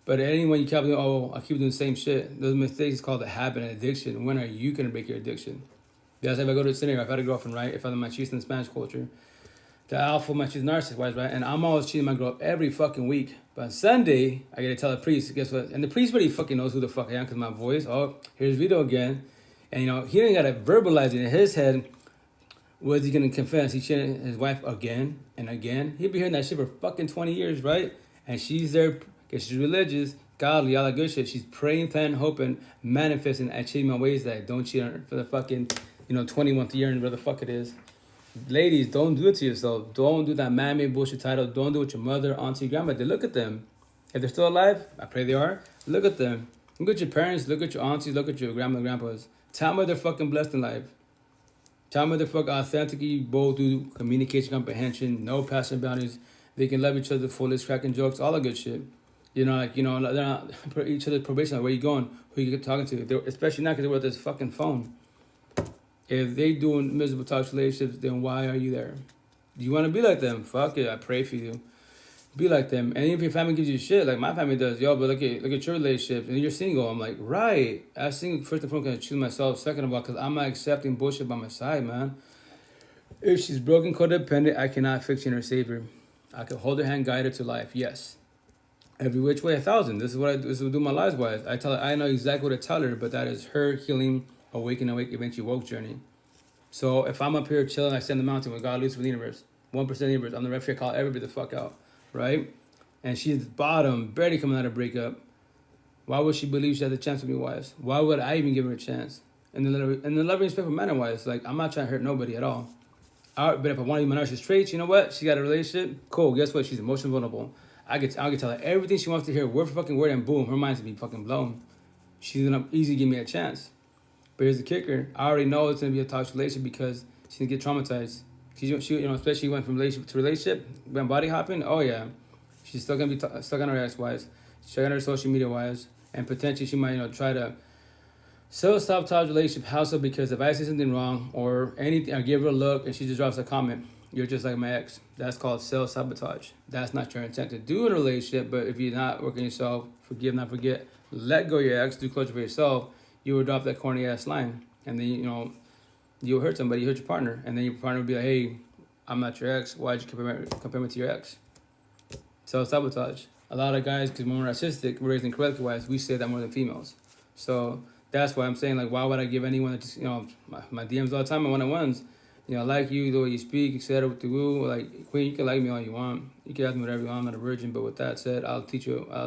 But anyone you keep doing, I keep doing the same shit. Those mistakes is called a habit and addiction. When are you going to break your addiction? Because if I go to the scenario, if I had a girlfriend, right? If I'm machismo in Spanish culture, the alpha machismo narcissist, wise, right? And I'm always cheating my girl every fucking week. But on Sunday, I get to tell the priest, guess what? And the priest really fucking knows who the fuck I am because my voice, here's Vito again. And, he didn't got to verbalize it in his head. Was he going to confess? He cheated his wife again and again. He'd be hearing that shit for fucking 20 years, right? And she's there because she's religious, godly, all that good shit. She's praying, planning, hoping, manifesting, achieving my ways that I don't cheat on her for the fucking, 21th year and where the fuck it is. Ladies, don't do it to yourself. Don't do that man-made bullshit title. Don't do it with your mother, auntie, grandmother. Look at them. If they're still alive, I pray they are. Look at them. Look at your parents. Look at your aunties. Look at your grandma, grandpas. Tell me they're fucking blessed in life. Tell me they're fucking authentically both do communication, comprehension, no passion boundaries. They can love each other fullest, cracking jokes, all that good shit. They're not each other's probation. Like, where you going? Who you talking to? Especially now because they're with this fucking phone. If they doing miserable toxic relationships, then why are you there? Do you want to be like them? Fuck it, I pray for you. Be like them. And if your family gives you shit, like my family does, but look at your relationships, and you're single. I'm like, right. I'm single first and foremost because I choose myself. Second of all, because I'm not accepting bullshit by my side, man. If she's broken, codependent, I cannot fix her or save her. I can hold her hand, guide her to life. Yes. Every which way, 1,000. This is what I do my lives wise. I tell her, I know exactly what to tell her, but that is her healing, awakening, eventually woke journey. So if I'm up here chilling, I stand the mountain with God leads for the universe, 1% of the universe, I'm the referee, I call everybody the fuck out, right? And she's bottom, barely coming out of breakup. Why would she believe she has a chance with me wise? Why would I even give her a chance? And the love and respectfful manner wise, like I'm not trying to hurt nobody at all. But if I want to use my narcissist traits, you know what? She got a relationship, cool. Guess what? She's emotionally vulnerable. I could tell her everything she wants to hear, word for fucking word, and boom, her mind's gonna be fucking blown. She's gonna easily give me a chance. But here's the kicker: I already know it's gonna be a toxic relationship because she's gonna get traumatized. She especially went from relationship to relationship, went body hopping. Oh yeah, she's still gonna be stuck on her ex wise, stuck on her social media wise, and potentially she might try to self-sabotage relationship. How so? Because if I say something wrong or anything, I give her a look and she just drops a comment, you're just like my ex. That's called self-sabotage. That's not your intent to do in a relationship, but if you're not working yourself, forgive, not forget, let go of your ex, do closure for yourself, you will drop that corny ass line. And then, you'll hurt somebody, you hurt your partner. And then your partner will be like, hey, I'm not your ex. Why'd you compare me to your ex? Self-sabotage. A lot of guys, because when we're narcissistic, raised incorrectly wise, we say that more than females. So that's why I'm saying, like, why would I give anyone that just, my DMs all the time, my one-on-ones, I like you, the way you speak, etc. With the woo, like, Queen, you can like me all you want. You can ask me whatever you want. I'm not a virgin, but with that said, I'll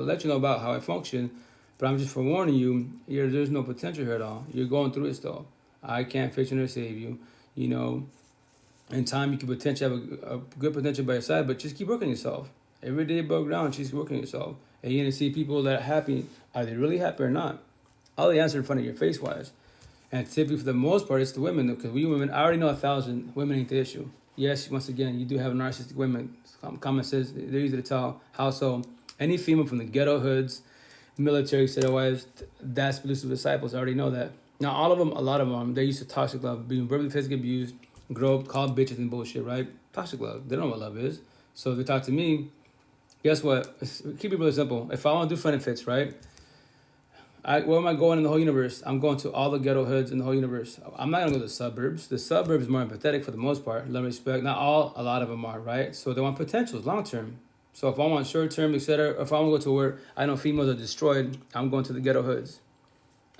let you know about how I function. But I'm just forewarning you, there's no potential here at all. You're going through it still. I can't fix you or save you. In time, you could potentially have a good potential by your side, but just keep working yourself. Every day above ground, just working yourself. And you're going to see people that are happy. Are they really happy or not? All the answer in front of your face-wise. And typically, for the most part, it's the women, because we women, I already know 1,000 women ain't the issue. Yes, once again, you do have narcissistic women. Common sense, they're easy to tell. How so? Any female from the ghetto hoods, military, etc. wives, that's elusive disciples. I already know that. Now, a lot of them, they're used to toxic love, being verbally, physically abused, groped, called bitches and bullshit, right? Toxic love. They don't know what love is. So if they talk to me, guess what? Keep it really simple. If I want to do benefits, right? Where am I going in the whole universe? I'm going to all the ghetto hoods in the whole universe. I'm not going to go to the suburbs. The suburbs are more empathetic for the most part. Love and respect. Not all, a lot of them are, right? So they want potentials, long term. So if I want short term, etc., if I want to go to where I know females are destroyed, I'm going to the ghetto hoods.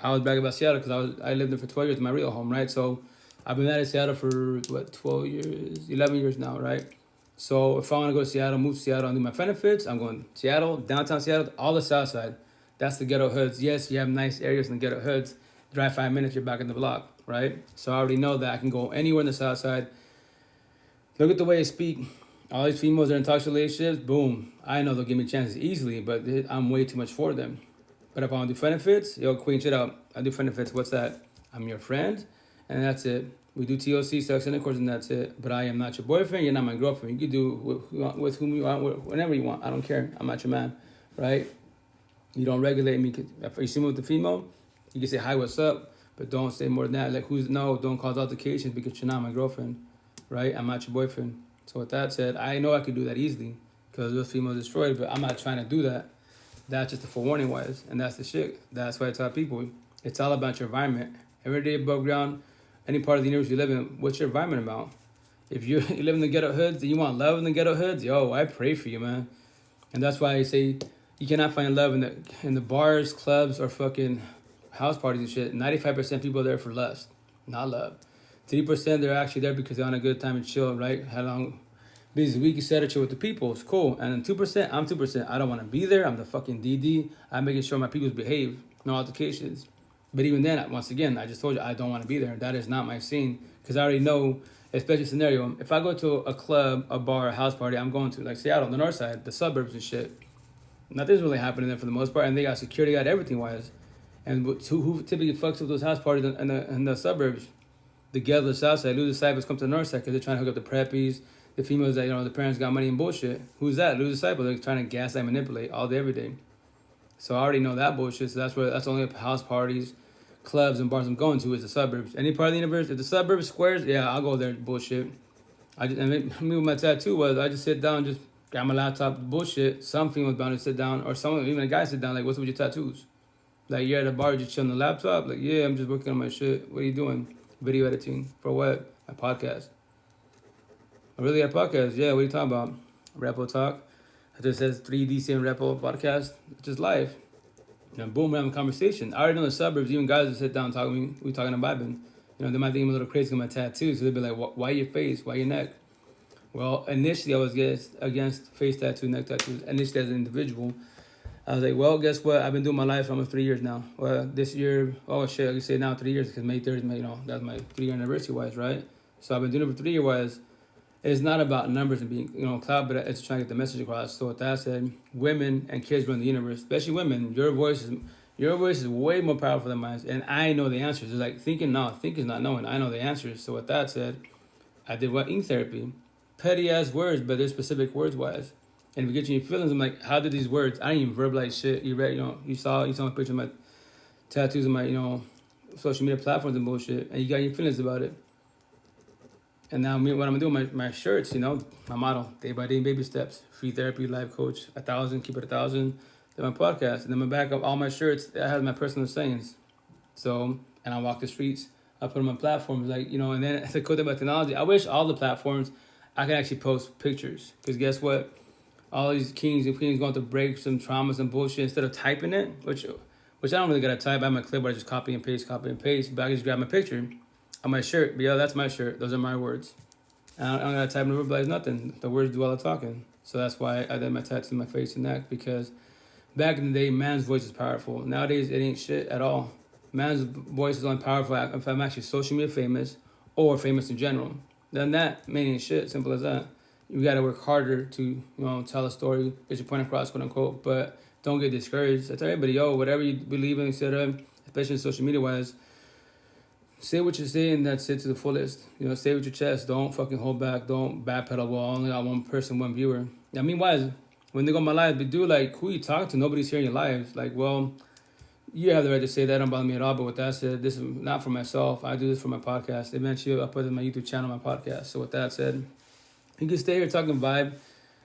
I was bragging about Seattle because I lived there for 12 years in my real home, right? So I've been at Seattle for, 12 years, 11 years now, right? So if I want to go to Seattle, move to Seattle and do my benefits, I'm going to Seattle, downtown Seattle, all the south side. That's the ghetto hoods. Yes, you have nice areas in the ghetto hoods. Drive 5 minutes, you're back in the block, right? So I already know that I can go anywhere in the south side. Look at the way I speak. All these females are in toxic relationships, boom. I know they'll give me chances easily, but I'm way too much for them. But if I want to do benefits, Queen, shit out. I do benefits. What's that? I'm your friend, and that's it. We do TOC, sex intercourse, and that's it. But I am not your boyfriend. You're not my girlfriend. You can do with whom you want, whenever you want. I don't care. I'm not your man, right? You don't regulate me. If you see me with the female, you can say, hi, what's up? But don't say more than that. Like, don't cause altercations because you're not my girlfriend, right? I'm not your boyfriend. So with that said, I know I could do that easily because those females destroyed, but I'm not trying to do that. That's just a forewarning wise, and that's the shit. That's why I tell people, it's all about your environment. Every day above ground, any part of the universe you live in, what's your environment about? If you live in the ghetto hoods and you want love in the ghetto hoods, I pray for you, man. And that's why I say you cannot find love in the bars, clubs, or fucking house parties and shit. 95% people are there for lust, not love. 3% they're actually there because they're on a good time and chill, right? How long? Busy week, you set chill with the people. It's cool. And then 2%, I'm 2%. I don't want to be there. I'm the fucking DD. I'm making sure my people behave. No altercations. But even then, once again, I just told you, I don't want to be there. That is not my scene. Because I already know, especially scenario, if I go to a club, a bar, a house party, I'm going to, like, Seattle, the north side, the suburbs and shit. Nothing's really happening there for the most part. And they got security, got everything-wise. And who typically fucks with those house parties in the suburbs? The ghetto, the south side, losers disciples come to the north side because they're trying to hook up the preppies, the females that, the parents got money and bullshit. Who's that? Losers disciples. They're trying to gaslight, manipulate all day, every day. So I already know that bullshit. So that's only house parties, clubs, and bars I'm going to is the suburbs. Any part of the universe, if the suburbs squares, yeah, I'll go there. Bullshit. Me with my tattoo I just sit down, just grab my laptop, bullshit. Some females bound to sit down, or even a guy sit down, like, what's up with your tattoos? Like, you're at a bar, just chilling on the laptop. Like, yeah, I'm just working on my shit. What are you doing? Video editing. For what? A podcast. Really, a podcast? Yeah, what are you talking about? Repo talk. It just says 3DC and Repo podcast. It's just live. And boom, we're having a conversation. I already know the suburbs, even guys that sit down and talk to me, we talking about Bible. They might think I'm a little crazy because my tattoos. So they'd be like, why your face? Why your neck? Well, initially I was against face tattoos, neck tattoos. Initially as an individual. I was like, well, guess what? I've been doing my life for almost 3 years now. Well, this year, I can say now 3 years because May 3rd, that's my 3-year anniversary wise, right? So I've been doing it for 3 years wise. It's not about numbers and being, cloud, but it's trying to get the message across. So with that said, women and kids run the universe, especially women. Your voice is way more powerful than mine, and I know the answers. It's like thinking is not knowing. I know the answers. So with that said, I did ink therapy, petty ass words, but they're specific words wise. And if it gets you in your feelings, I'm like, how did these words? I didn't even verbalize shit. You read, you saw my picture of my tattoos on my, social media platforms and bullshit, and you got your feelings about it. And now what I'm doing, my shirts, my motto, day by day, baby steps, free therapy, life coach, 1,000, keep it 1,000. Then my podcast, and then my back of all my shirts, that has my personal sayings. So, and I walk the streets, I put them on platforms, and then as a code about technology, I wish all the platforms, I can actually post pictures. Because guess what? All these kings and queens going to break some traumas and bullshit instead of typing it, which I don't really gotta type. I have my clipboard, I just copy and paste, but I can just grab my picture on my shirt. But yeah, that's my shirt. Those are my words. I don't gotta type and verbalize nothing. The words do all the talking. So that's why I did my tattoo on my face and neck, because back in the day, man's voice is powerful. Nowadays, it ain't shit at all. Man's voice is only powerful if I'm actually social media famous or famous in general. Then that man ain't shit. Simple as that. You gotta work harder to tell a story, get your point across, quote unquote. But don't get discouraged. I tell everybody, whatever you believe in, etc., especially social media wise, say what you say and that's it to the fullest. Say with your chest. Don't fucking hold back. Don't backpedal. Well, I only got one person, one viewer. I mean, why? When they go on my live, they do who you talk to? Nobody's hearing your lives. You have the right to say that. Don't bother me at all. But with that said, this is not for myself. I do this for my podcast. Eventually, I'll put it on my YouTube channel, my podcast. So with that said, you can stay here talking vibe.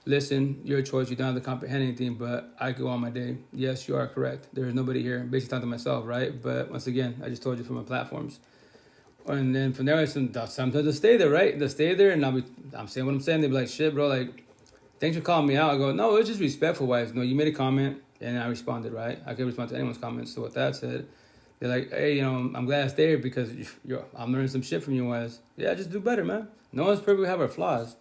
Listen, your choice. You don't have to comprehend anything, but I go on my day. Yes, you are correct. There is nobody here. Basically talking to myself, right? But once again, I just told you from my platforms. And then from there, sometimes they'll stay there, right? They'll stay there, and I'm saying what I'm saying. They'll be like, shit, bro, thanks for calling me out. I go, no, it's just respectful wise. No, you made a comment, and I responded, right? I can respond to anyone's comments. So with that said, they're like, hey, I'm glad I stayed here because I'm learning some shit from you guys. Yeah, just do better, man. No one's perfect. We have our flaws.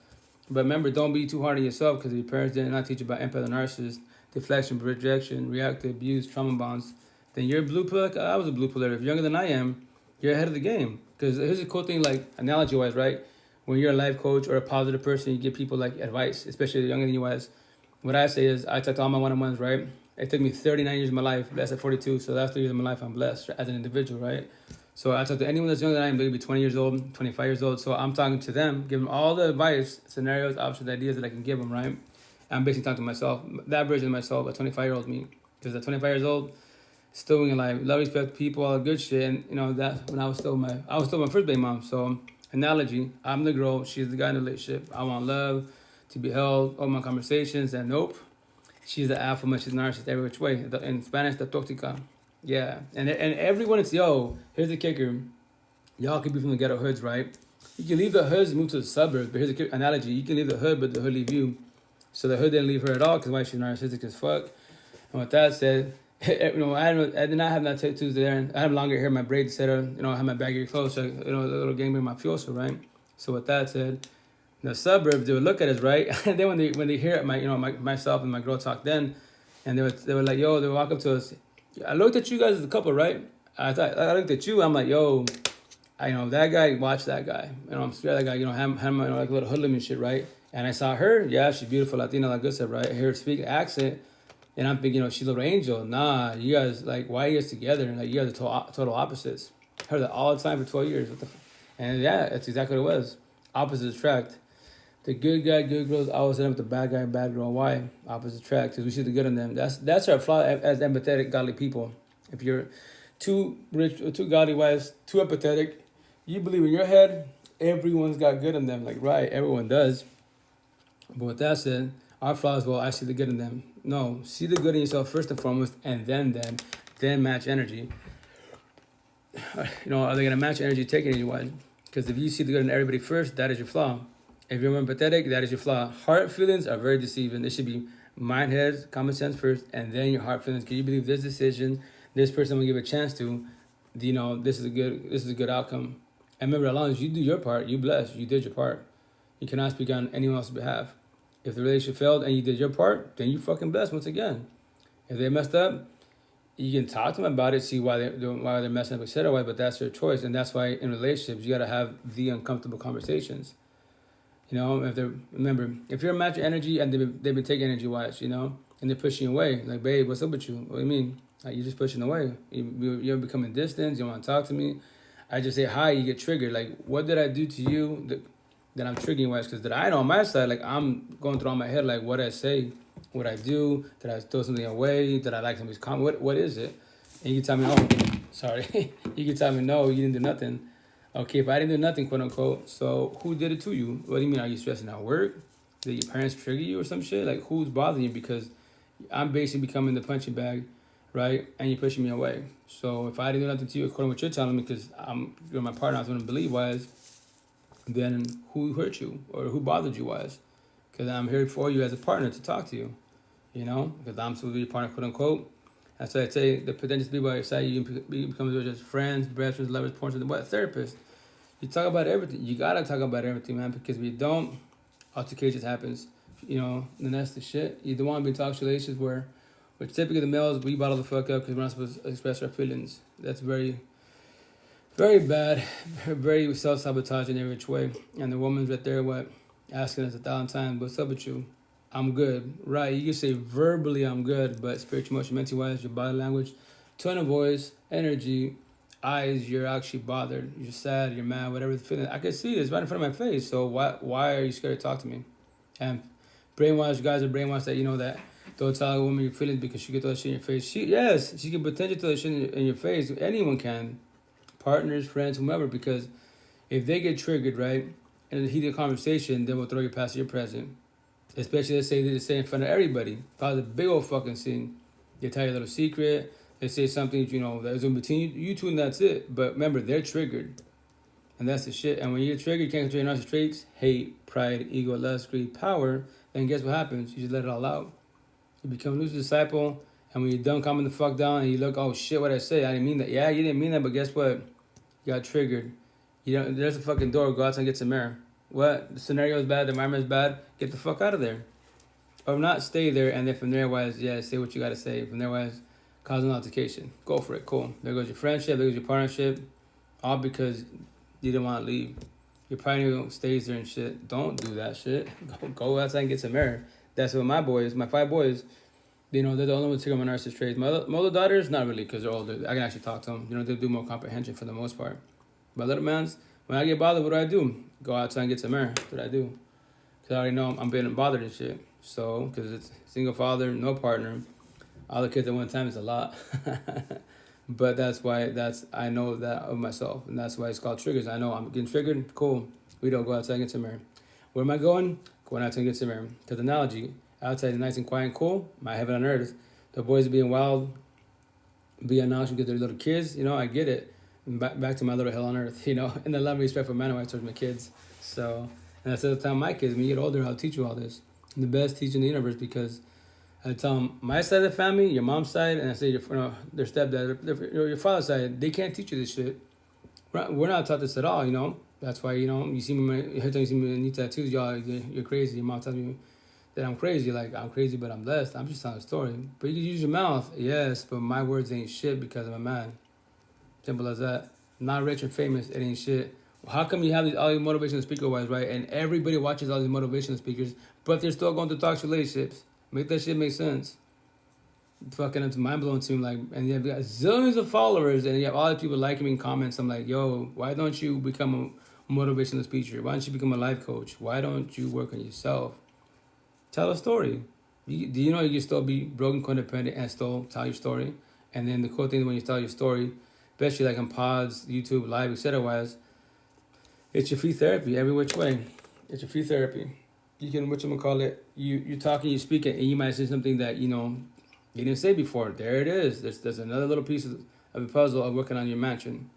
But remember, don't be too hard on yourself, because if your parents did not teach you about empathy and narcissist, deflection, rejection, reactive abuse, trauma bonds, then you're a blue pill. I was a blue pill. If you're younger than I am, you're ahead of the game. Because here's a cool thing, analogy-wise, right? When you're a life coach or a positive person, you give people advice, especially younger than you was. What I say is, I talk to all my one-on-ones, right? It took me 39 years of my life. That's at 42, so that's 3 years of my life I'm blessed as an individual, right? So I talk to anyone that's younger than I am. They could be 20 years old, 25 years old. So I'm talking to them, giving them all the advice, scenarios, options, ideas that I can give them, right? I'm basically talking to myself, that version of myself, a 25-year-old me. Because at 25 years old, still in life, love, respect people, all the good shit. And that when I was still my first baby mom. So analogy, I'm the girl, she's the guy in the relationship. I want love, to be held, all my conversations, and nope. She's the alpha, she's narcissist every which way. In Spanish, the tóxica. Yeah, and everyone is, here's the kicker. Y'all could be from the ghetto hoods, right? You can leave the hoods and move to the suburbs, but here's the analogy. You can leave the hood, but the hood leave you. So the hood didn't leave her at all, because why, she's narcissistic as fuck. And with that said, I did not have that tattoos there. And I have longer hair, my braids, etc. I have my baggy clothes, so, a little gangbang, my fioso, right? So with that said, the suburbs, they would look at us, right? And then when they hear myself and my girl talk then, and they were like, they would walk up to us. I looked at you guys as a couple, right? I looked at you. I'm like, that guy. Watch that guy. I'm scared that guy. Have a little hoodlum and shit, right? And I saw her. Yeah, she's beautiful, Latina, like good stuff, right? I hear her speak accent, and I'm thinking, she's a little angel. Nah, you guys why are you guys together? And you guys are total opposites. I heard that all the time for 12 years. And yeah, that's exactly what it was. Opposites attract. The good guy, good girls always end up with the bad guy, bad girl. Why? Opposite attract, because we see the good in them. That's our flaw as empathetic, godly people. If you're too rich or too godly wise, too empathetic, you believe in your head, everyone's got good in them. Right, everyone does. But with that said, our flaws, I see the good in them. No, see the good in yourself first and foremost, and then match energy. Are they going to match energy, take energy wise? Because if you see the good in everybody first, that is your flaw. If you're empathetic, that is your flaw. Heart feelings are very deceiving. It should be mind, head, common sense first, and then your heart feelings. Can you believe this decision, this person I'm gonna give a chance to? This is a good outcome. And remember, as long as you do your part, you blessed. You did your part. You cannot speak on anyone else's behalf. If the relationship failed and you did your part, then you fucking blessed once again. If they messed up, you can talk to them about it, see why they're messing up, etc. But that's their choice, and that's why in relationships you gotta have the uncomfortable conversations. If you're a match of energy and they've been taking energy wise, and they're pushing you away, babe, what's up with you? What do you mean? You're just pushing away. You're becoming distant. You don't want to talk to me. I just say hi, you get triggered. What did I do to you that I'm triggering wise? Because I know on my side, I'm going through all my head, what did I say? What I do? Did I throw something away? Did I like somebody's comment? What is it? And you can tell me, oh, sorry. You can tell me, no, you didn't do nothing. Okay, if I didn't do nothing, quote unquote, so who did it to you? What do you mean? Are you stressing at work? Did your parents trigger you or some shit? Like, who's bothering you? Because I'm basically becoming the punching bag, right? And you're pushing me away. So if I didn't do nothing to you, according to what you're telling me, because you're my partner, I was going to believe wise, then who hurt you or who bothered you wise? Because I'm here for you as a partner to talk to you, you know? Because I'm supposed to be your partner, quote unquote. That's why I say the potential to be by your side, you can become just friends, best friends, lovers, partners, what? Therapists. You talk about everything. You gotta talk about everything, man, because if you don't, altercations happens. You know, and that's the shit. You don't want to be in toxic relationships where typically the males, we bottle the fuck up because we're not supposed to express our feelings. That's very, very bad, very self-sabotage in every which way. And the woman's right there, asking us 1,000 times, what's up with you? I'm good. Right, you can say verbally I'm good, but spiritual, emotional, mental-wise, your body language, tone of voice, energy, eyes, you're actually bothered. You're sad, you're mad, whatever the feeling. I can see this right in front of my face. So why are you scared to talk to me? And brainwashed guys are brainwashed that, you know, that don't tell a woman your feelings because she can throw that shit in your face. She can potentially throw that shit in your face. Anyone can. Partners, friends, whomever, because if they get triggered, right, in a heated conversation, they will throw you past your present. Especially, let's say they say in front of everybody. If I was a big old fucking scene, they tell you a little secret. They say something, you know, that's going to between you two and that's it. But remember, they're triggered. And that's the shit. And when you're triggered, you can't control your narcissist traits, hate, pride, ego, lust, greed, power. Then guess what happens? You just let it all out. You become a loose disciple. And when you're done calming the fuck down and you look, oh shit, what I say? I didn't mean that. Yeah, you didn't mean that, but guess what? You got triggered. You know, there's a fucking door. Go outside and get some air. What? The scenario is bad. The environment is bad. Get the fuck out of there. Or not stay there. And then from there, wise, yeah, say what you got to say. From there, wise, cause an altercation. Go for it. Cool. There goes your friendship. There goes your partnership. All because you didn't want to leave. Your partner stays there and shit. Don't do that shit. Go outside and get some air. That's what my 5 boys, you know, they're the only ones to take on my narcissist traits. My older daughters, not really, because they're older. I can actually talk to them. You know, they do more comprehension for the most part. My little mans, when I get bothered, what do? Go outside and get some air. That's what I do. Because I already know I'm being bothered and shit. So, because it's single father, no partner. All the kids at one time is a lot. But that's why I know that of myself. And that's why it's called triggers. I know I'm getting triggered. Cool. We don't go outside and get some air. Where am I going? Going outside and get some air. Because analogy, outside is nice and quiet and cool. My heaven on earth. The boys are being wild, being nauseous because they're little kids. You know, I get it. And back to my little hell on earth, you know. And the love and respect for man and wife towards my kids. So, and that's the time my kids, when you get older, I'll teach you all this. And the best teacher in the universe, because I tell them, my side of the family, your mom's side, and I say, their stepdad, your father's side, they can't teach you this shit. We're not taught this at all, you know. That's why, you know, you see me, every time you see me in new tattoos, y'all, you're crazy. Your mom tells me that I'm crazy. Like, I'm crazy, but I'm blessed. I'm just telling a story. But you can use your mouth, yes, but my words ain't shit because I'm a man. Simple as that. Not rich and famous, it ain't shit. How come you have all these motivational speaker-wise, right? And everybody watches all these motivational speakers, but they're still going through toxic relationships. Make that shit make sense. Fucking, it's mind-blowing to me. Like, and you have got zillions of followers, and you have all the people liking me in comments. I'm like, yo, why don't you become a motivational speaker? Why don't you become a life coach? Why don't you work on yourself? Tell a story. Do you know you can still be broken, codependent, and still tell your story? And then the cool thing is when you tell your story, especially like on pods, YouTube, live, etc. It's your free therapy every which way. It's your free therapy. You can, you're talking, you're speaking, and you might say something that, you know, you didn't say before. There it is. There's another little piece of the puzzle of working on your mansion.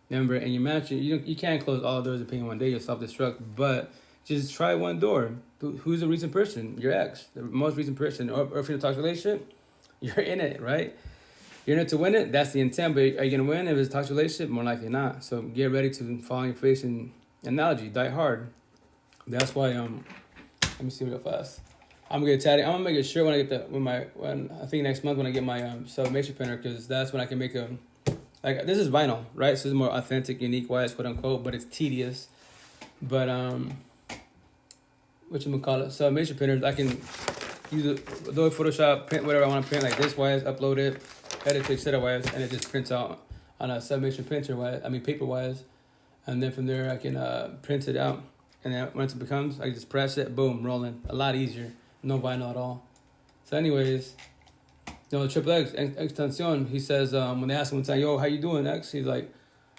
Remember, in your mansion, you can't close all doors and paint one day. You'll self-destruct. But just try one door. Who's the recent person? Your ex. The most recent person. Or if you're in a toxic relationship, you're in it, right? You're in it to win it. That's the intent. But are you going to win if it's a toxic relationship? More likely not. So get ready to fall on your face and analogy. Die hard. That's why, let me see real fast. I'm gonna get tatted. I'm gonna make a shirt when I get when I think next month when I get my sublimation printer, because that's when I can make this is vinyl, right? So this is more authentic, unique wise, quote unquote, but it's tedious. But sublimation printers, I can use Adobe Photoshop, print whatever I want to print, like this wise, upload it, edit to etc. wise, and it just prints out on a sublimation printer wise. I mean paper wise, and then from there I can print it out, and then once it becomes, I can just press it, boom, rolling. A lot easier. No vinyl at all. So anyways, Triple X, Extension, he says, when they ask him one time, yo, how you doing, X? He's like,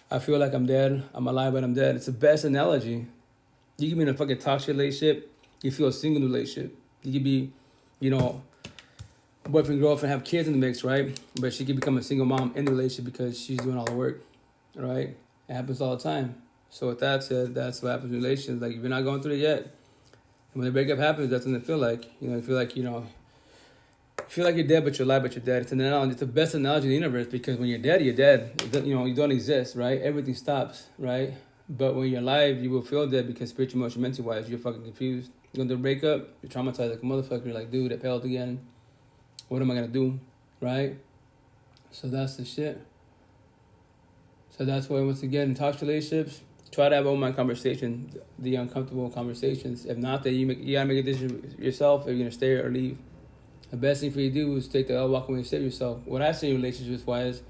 I feel like I'm dead. I'm alive, but I'm dead. It's the best analogy. You can be in a fucking toxic relationship. You feel a single relationship. You could be, you know, boyfriend, girlfriend, have kids in the mix, right? But she could become a single mom in the relationship because she's doing all the work, right? It happens all the time. So with that said, that's what happens in relations. Like, if you're not going through it yet, and when the breakup happens, that's when it feel like. You feel like, you feel like you're dead, but you're alive, but you're dead. It's an analogy. It's the best analogy in the universe, because when you're dead, you're dead. You don't exist, right? Everything stops, right? But when you're alive, you will feel dead because spiritual, emotional, mental wise, you're fucking confused. You're going through a breakup, you're traumatized like a motherfucker. You're like, dude, I failed again. What am I going to do, right? So that's the shit. So that's why, once again, in toxic relationships, try to have open mind conversation, the uncomfortable conversations. If not, then you gotta make a decision yourself if you're gonna stay or leave. The best thing for you to do is take the L, walk away, and save yourself. What I say in relationships wise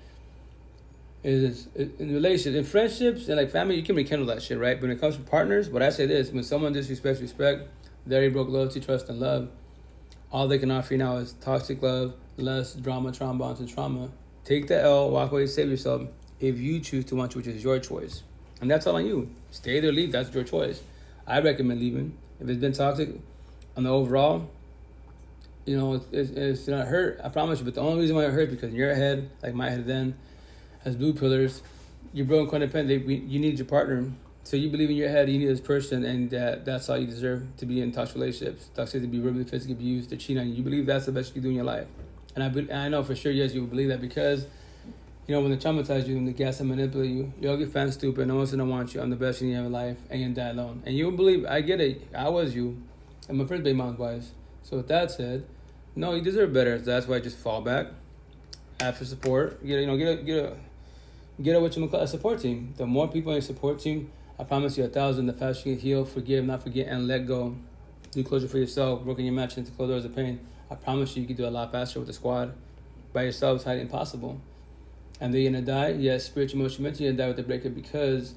is in relationships, in friendships, and like family, you can rekindle that shit, right? But when it comes to partners, what I say is, when someone disrespects respect, they already broke loyalty, trust, and love. All they can offer you now is toxic love, lust, drama, trauma bonds, and trauma. Take the L, walk away, save yourself. If you choose to want to, which is your choice. And that's all on you. Stay there, leave, that's your choice. I recommend leaving. If it's been toxic on the overall, it's not hurt, I promise you. But the only reason why it hurts, because in your head, like my head then, has blue pillars, you're broken, codependent, you need your partner. So you believe in your head you need this person, and that's all you deserve, to be in toxic relationships. Toxic, to be verbally, physically abused, to cheat on you. You believe that's the best you can do in your life. And I know for sure, yes, you will believe that, because when they traumatize you, when they gas and manipulate you, you'll get fat and stupid, no one's gonna want you. I'm the best thing you have in life, and you're gonna die alone. And you believe, I get it, I was you, and my first baby mom's wise. So with that said, no, you deserve better. So that's why I just fall back, ask for support, get a support team. The more people in your support team, I promise you 1,000, the faster you can heal, forgive, not forget, and let go. Do closure for yourself, working your match into close doors of pain. I promise you can do a lot faster with the squad. By yourself, it's highly impossible. And they're gonna die, yes, spiritual, emotional, mental, you're gonna die with the breakup, because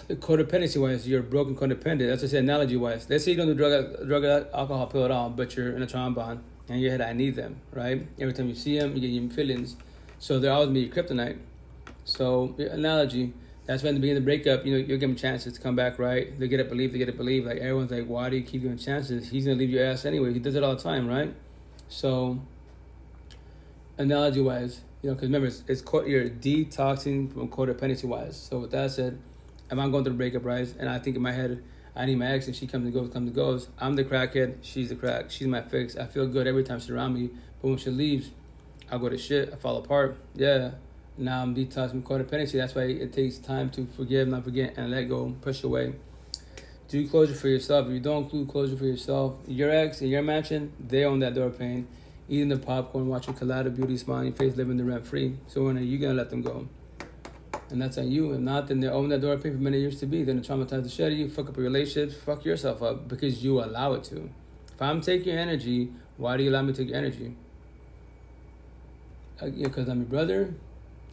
the codependency wise, you're broken codependent. That's what I said, analogy wise. Let's say you don't do drug, alcohol, pill at all, but you're in a trauma bond, and in your head, I need them, right? Every time you see them, you get your feelings. So they're always be your kryptonite. So, analogy, that's when in the beginning of the breakup, you'll give them chances to come back, right? They get it, believe. Like, everyone's like, why do you keep giving chances? He's gonna leave your ass anyway. He does it all the time, right? So, analogy wise, because remember, you're detoxing from codependency wise. So with that said, if I'm going through the breakup, right, and I think in my head, I need my ex, and she comes and goes. I'm the crackhead, she's the crack. She's my fix. I feel good every time she's around me. But when she leaves, I go to shit. I fall apart. Yeah. Now I'm detoxing from codependency. That's why it takes time to forgive, not forget, and let go, push away. Do closure for yourself. If you don't do closure for yourself, your ex and your mansion, they own that door pain. Eating the popcorn, watching Colada Beauty, smiling your face, living the rent free. So when are you gonna let them go? And that's on you. If not, then they own that door pain for many years to be. Then they traumatize the shit out of you, fuck up your relationships, fuck yourself up, because you allow it to. If I'm taking your energy, why do you allow me to take your energy? Because I'm your brother,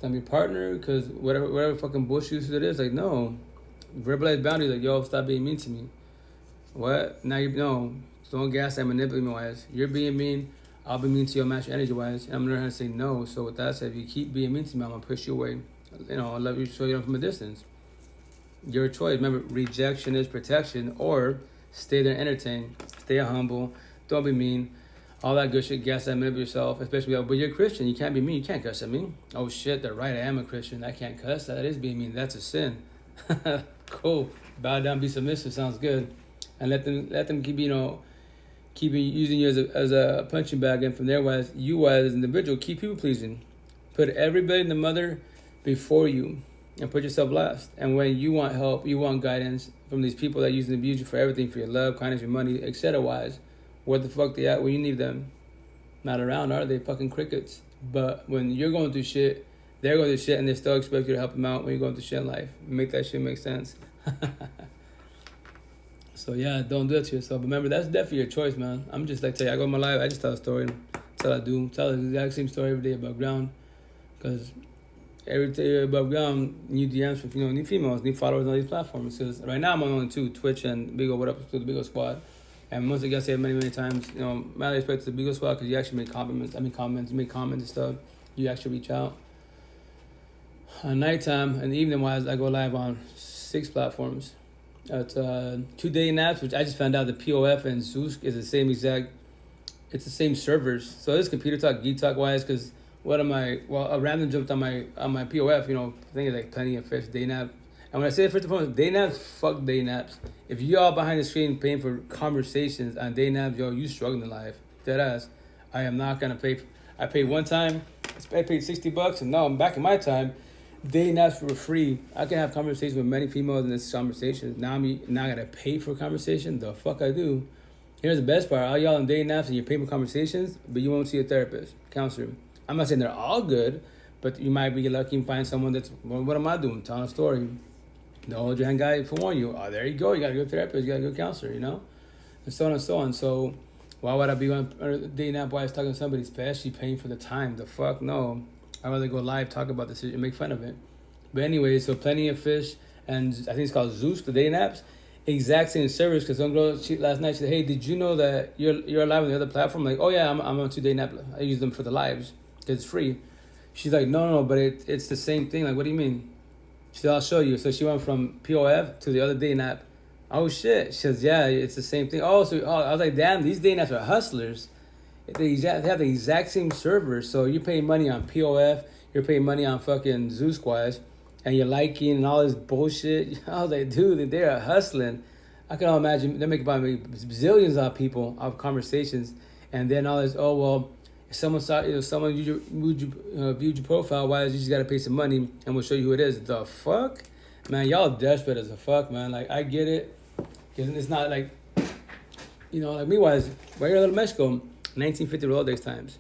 I'm your partner, because whatever fucking bullshit it is. Like, no. Verbalize boundaries, like, yo, stop being mean to me. What? Now don't gas and manipulate me wise. You're being mean, I'll be mean to your match energy wise, and I'm gonna learn how to say no. So with that said, if you keep being mean to me, I'm gonna push you away. I'll let you show you from a distance. Your choice. Remember, rejection is protection, or stay there and entertain. Stay humble. Don't be mean. All that good shit, gas and manipulate yourself, especially, but you're a Christian. You can't be mean. You can't cuss at me. Oh shit, they're right. I am a Christian. I can't cuss. That is being mean. That's a sin. Cool. Bow down, be submissive. Sounds good. And let them keep using you as a punching bag, and from there, you as an individual, keep people pleasing. Put everybody in the mother before you, and put yourself last. And when you want help, you want guidance from these people that use and abuse you for everything, for your love, kindness, your money, etc. wise, where the fuck they at when you need them? Not around, are they? Fucking crickets. But when you're going through shit, they're going through shit, and they still expect you to help them out when you're going through shit in life. Make that shit make sense. So yeah, don't do it to yourself. But remember, that's definitely your choice, man. I'm just like, tell you, I go in my life, I just tell a story. That's all I do. Tell the exact same story every day above ground. Because every day above ground, new DMs from new females, new followers on these platforms. Because right now I'm on only 2, Twitch and Bigo. What up to the Bigo Squad? And once again, I say it many times, my respect to the Bigo Squad, because you actually make comments. You make comments and stuff. You actually reach out. On nighttime and evening wise, I go live on 6 platforms. It's 2 dating apps, which I just found out the POF and Zeus is the same exact. It's the same servers. So this computer talk, geek talk wise, because what am I? Well, a random jumped on my POF. I think it's like Plenty of Fish dating app. And when I say first and foremost, dating apps, fuck dating apps. If you all behind the screen paying for conversations on dating apps, yo, you struggling in life. Dead ass. I am not gonna pay. I paid one time. I paid $60, and now I'm back in my time. Dating apps were free. I can have conversations with many females in this conversation. Now I gotta pay for a conversation. The fuck I do. Here's the best part. All y'all on dating apps and you're paying for conversations, but you won't see a therapist, counselor. I'm not saying they're all good, but you might be lucky and find someone that's, well, what am I doing? Telling a story. The old hand guy forewarn you. Oh, there you go. You got to go to a therapist. You got to go to a counselor, And so on and so on. So why would I be on a dating app while I was talking to somebody, especially paying for the time? The fuck no. I'd rather go live, talk about this and make fun of it. But anyway, so Plenty of Fish, and I think it's called Zeus, the dating apps. Exact same service, because some girl last night, she said, hey, did you know that you're live on the other platform? I'm like, oh yeah, I'm on 2 dating apps. I use them for the lives because it's free. She's like, no, but it's the same thing. Like, what do you mean? She said, I'll show you. So she went from POF to the other dating app. Oh shit. She says, yeah, it's the same thing. I was like, damn, these dating apps are hustlers. They have the exact same servers. So you're paying money on POF, you're paying money on fucking Zoo Squads, and you're liking and all this bullshit. I was like, dude, they're hustling. I can all imagine they're making probably zillions of people of conversations, and then all this. Oh well, if someone saw, someone viewed your profile, why? You just gotta pay some money, and we'll show you who it is. The fuck, man, y'all desperate as a fuck, man. Like I get it, it's not like, like me wise, right here in Little Mexico, 1950 old days times.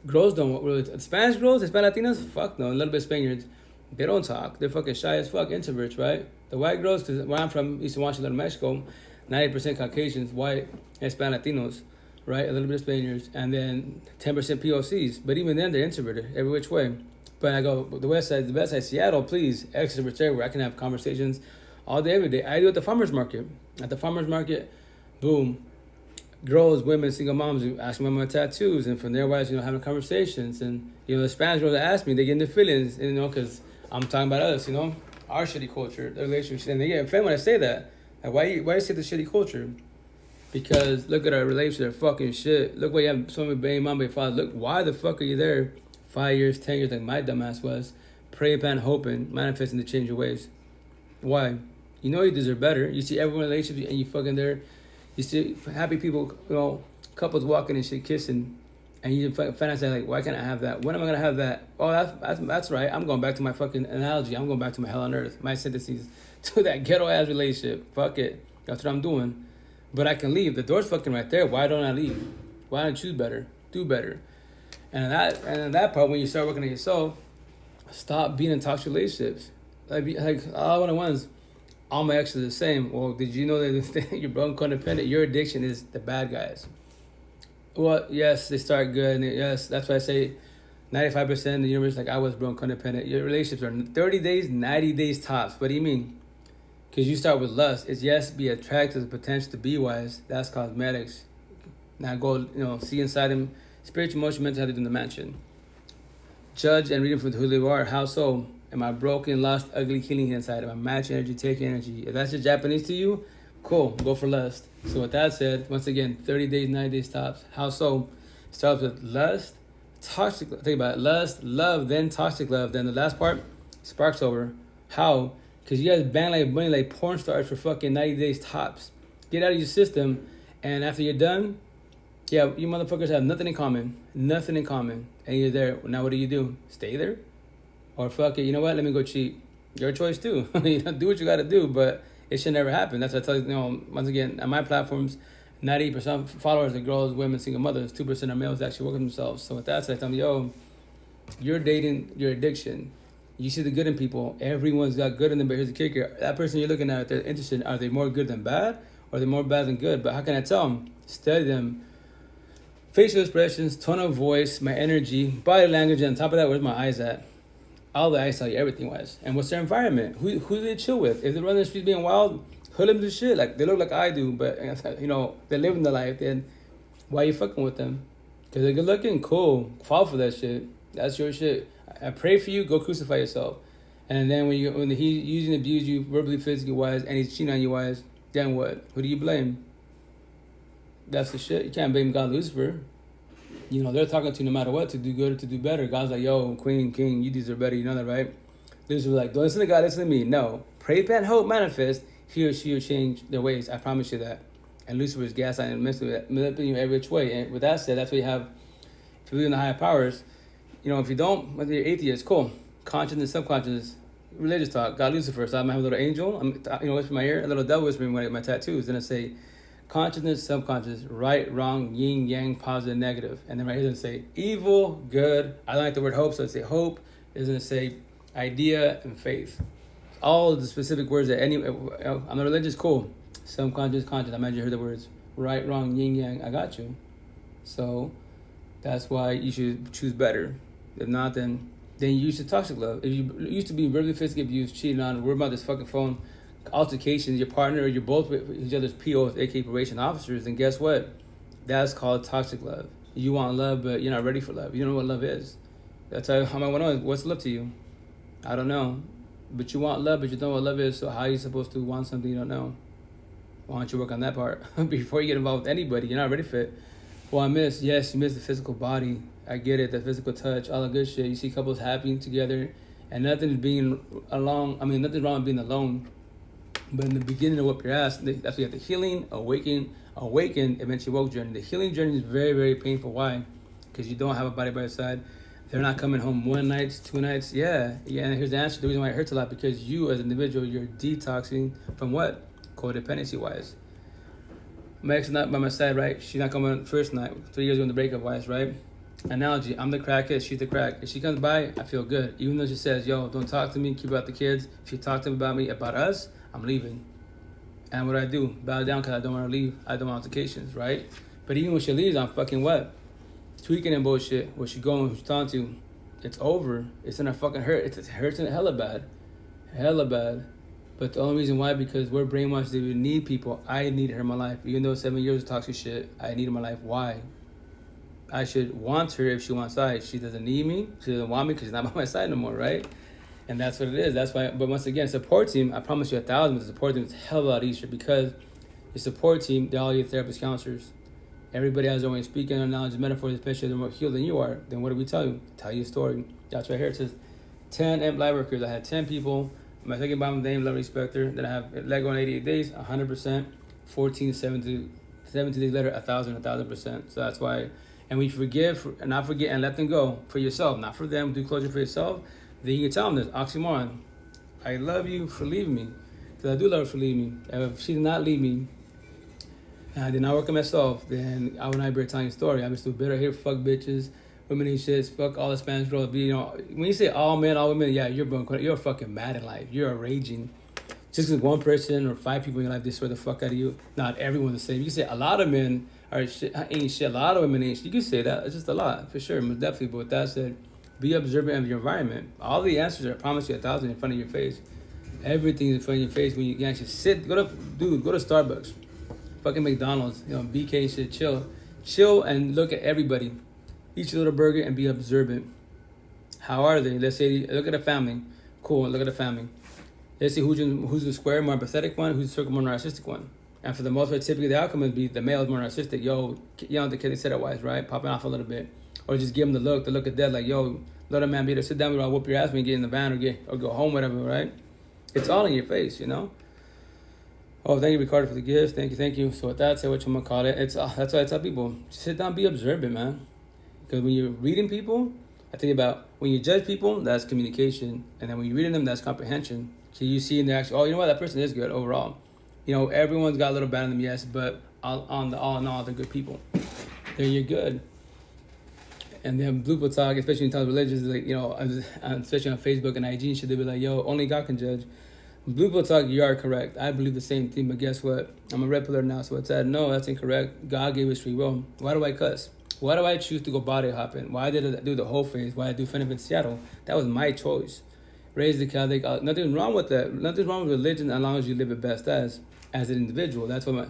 Girls don't really. Spanish girls, Hispanic Latinas, fuck no. A little bit Spaniards. They don't talk. They're fucking shy as fuck, introverts, right? The white girls, because where I'm from, Eastern Washington, Mexico, 90% Caucasians, white, Hispanic Latinos, right? A little bit of Spaniards, and then 10% POCs. But even then, they're introverted every which way. But I go, the west side, Seattle, please, extroverts everywhere. I can have conversations all day, every day. I do at the farmer's market. At the farmer's market, boom. Girls, women, single moms ask me about my tattoos, and from there, having conversations. And, the Spanish girls that ask me, they get into feelings, because I'm talking about us, our shitty culture, the relationship, and they get offended when I say that. Like, why you say the shitty culture? Because look at our relationship, they're fucking shit. Look why you have so many baby mom, baby father. Look, why the fuck are you there 5 years, 10 years, like my dumbass was, praying, pan, hoping, manifesting to change your ways? Why? You know you deserve better. You see everyone in a relationship, and you fucking there. You see happy people, couples walking and shit, kissing. And you fantasize like, why can't I have that? When am I gonna have that? Oh, that's right. I'm going back to my fucking analogy. I'm going back to my hell on earth, my syntheses to that ghetto ass relationship. Fuck it. That's what I'm doing. But I can leave. The door's fucking right there. Why don't I leave? Why don't I choose better? Do better. And that part, when you start working on yourself, stop being in toxic relationships. Like all one on ones. All my exes are the same. Well, did you know that you're broken codependent? Your addiction is the bad guys. Well, yes, they start good. And yes, that's why I say 95% of the universe, like I was broken codependent. Your relationships are 30 days, 90 days tops. What do you mean? Because you start with lust. It's yes, be attracted to the potential to be wise. That's cosmetics. Now go, see inside them. Spiritual, emotional, mental health in the mansion. Judge and read them for who they are. How so? Am I broken, lost, ugly, killing inside? Am I matching energy, taking energy? If that's just Japanese to you, cool, go for lust. So with that said, once again, 30 days, 90 days tops. How so? Starts with lust, toxic, think about it, lust, love, then toxic love. Then the last part, sparks over. How? Because you guys bang like money like porn stars for fucking 90 days tops. Get out of your system, and after you're done, yeah, you motherfuckers have nothing in common. Nothing in common. And you're there. Now what do? Stay there? Or fuck it, you know what? Let me go cheat. Your choice too. Do what you got to do, but it should never happen. That's what I tell you. Once again, on my platforms, 98% followers are girls, women, single mothers. 2% are males that actually work on themselves. So with that said, I tell them, you're dating your addiction. You see the good in people. Everyone's got good in them, but here's the kicker. That person you're looking at, if they're interested, are they more good than bad? Or are they more bad than good? But how can I tell them? Study them. Facial expressions, tone of voice, my energy, body language, and on top of that, where's my eyes at? All the eyes tell you everything wise. And what's their environment? Who do they chill with? If they're running the streets being wild, hoodlums and shit, like they look like I do, but they're living the life, then why you fucking with them? Because they're good looking? Cool. Fall for that shit. That's your shit. I pray for you, go crucify yourself. And then when he's using and abuse you verbally, physically wise, and he's cheating on you wise, then what? Who do you blame? That's the shit. You can't blame God, Lucifer. You know, they're talking to you no matter what, to do good or to do better. God's like, yo, queen, king, you deserve better. You know that, right? Lucifer's like, don't listen to God, listen to me. No. Pray, repent, hope, manifest. He or she will change their ways. I promise you that. And Lucifer's gaslighting and manipulating you every which way. And with that said, that's what you have. If you believe in the higher powers, you know, if you don't, whether you're atheist, cool. Consciousness, subconscious, religious talk. God, Lucifer. So I'm a little angel. I'm, whisper in my ear. A little devil whispering when I get my tattoos. Then I say, consciousness, subconscious, right, wrong, yin, yang, positive, negative. And then right here, it say evil, good. I don't like the word hope, so I say hope. It's going to say idea and faith. All of the specific words that I'm a religious, cool. Subconscious, conscious. I imagine you heard the words right, wrong, yin, yang. I got you. So that's why you should choose better. If not, then you use the toxic love. If you used to be verbally, physically abused, cheating on, worry about this fucking phone, altercations, your partner, or you're both with each other's POs, aka probation officers, then guess what? That's called toxic love. You want love, but you're not ready for love. You don't know what love is. That's how I want to know. What's love to you? I don't know. But you want love, but you don't know what love is, so how are you supposed to want something you don't know? Why don't you work on that part before you get involved with anybody? You're not ready for it. Well, yes, you miss the physical body. I get it, the physical touch, all the good shit. You see couples happy together, and nothing's wrong with being alone. But in the beginning of what you're asked, that's where you have the healing, awaken, eventually woke journey. The healing journey is very, very painful. Why? Because you don't have a body by your side. They're not coming home 1 night, 2 nights. Yeah. And here's the answer. The reason why it hurts a lot, because you as an individual, you're detoxing from what? Codependency wise. My ex is not by my side, right? She's not coming first night. 3 years ago in the breakup wise, right? Analogy, I'm the crackhead, she's the crack. If she comes by, I feel good. Even though she says, yo, don't talk to me, keep about the kids. If you talk to me, about us, I'm leaving. And what do? Bow down because I don't want to leave. I don't want altercations, right? But even when she leaves, I'm fucking what? Tweaking and bullshit. Where she going, who she talking to, it's over. It's in her fucking hurt. It hurts in hella bad. Hella bad. But the only reason why, because we're brainwashed that we need people. I need her in my life. Even though 7 years of toxic shit, I need her in my life. Why? I should want her if she wants I. She doesn't need me. She doesn't want me because she's not by my side no more, right? And that's what it is. That's why. But once again, support team, I promise you 1,000, but the support team is hell of a lot easier because your support team, they're all your therapists, counselors. Everybody has their own speaking or knowledge and metaphors, especially they're more healed than you are. Then what do we tell you? Tell you a story. That's right here. It says 10 Emp light workers. I had 10 people. My second bottom name, Level Inspector. Then I have Lego in 88 days, 100%. 14, 17 days later, 1,000%. So that's why. And when you forgive and not forget and let them go for yourself, not for them, do closure for yourself, then you can tell them this, oxymoron. I love you for leaving me. Because I do love her for leaving me. And if she did not leave me, and I did not work on myself, then I would not be telling you a story. I'm still bitter here, fuck bitches, women and shit, fuck all the Spanish girls. When you say all men, all women, yeah, you're fucking mad in life. You're raging. Just because one person or 5 people in your life destroy the fuck out of you, not everyone's the same. You can say a lot of men ain't shit. A lot of women ain't shit. You can say that. It's just a lot, for sure, most definitely. But with that said, be observant of your environment. All the answers are, I promise you, 1,000 in front of your face. Everything's in front of your face when you can actually sit. Go to Starbucks, fucking McDonald's, BK and shit. Chill and look at everybody. Eat your little burger and be observant. How are they? Let's say, look at a family. Cool, look at a family. Let's see who's the square, more empathetic one, who's the circle, more narcissistic one. And for the most part, typically the outcome would be the male is more narcissistic. The kid said it wise, right? Popping off a little bit. Or just give him the look of death, like, let a man be there, sit down, I'll whoop your ass when you get in the van or go home, whatever, right? It's all in your face, Oh, thank you, Ricardo, for the gifts. Thank you. So with that, say what you want to call it. That's why I tell people, sit down, be observant, man. Because when you're reading people, I think about when you judge people, that's communication. And then when you're reading them, that's comprehension. So you see in the action, you know what, that person is good overall. Everyone's got a little bad in them, yes, but all in all, they're good people. You're good. And then blue pill talk, especially in terms of religions, like, especially on Facebook and IG and shit, they be like, only God can judge. Blue pill talk, you are correct. I believe the same thing, but guess what? I'm a red pillar now, so it's said, no, that's incorrect. God gave us free will. Why do I cuss? Why do I choose to go body hopping? Why did I do the whole phase? Why did I do Fennec in Seattle? That was my choice. Raised the Catholic, nothing wrong with that. Nothing wrong with religion as long as you live it best as an individual. That's what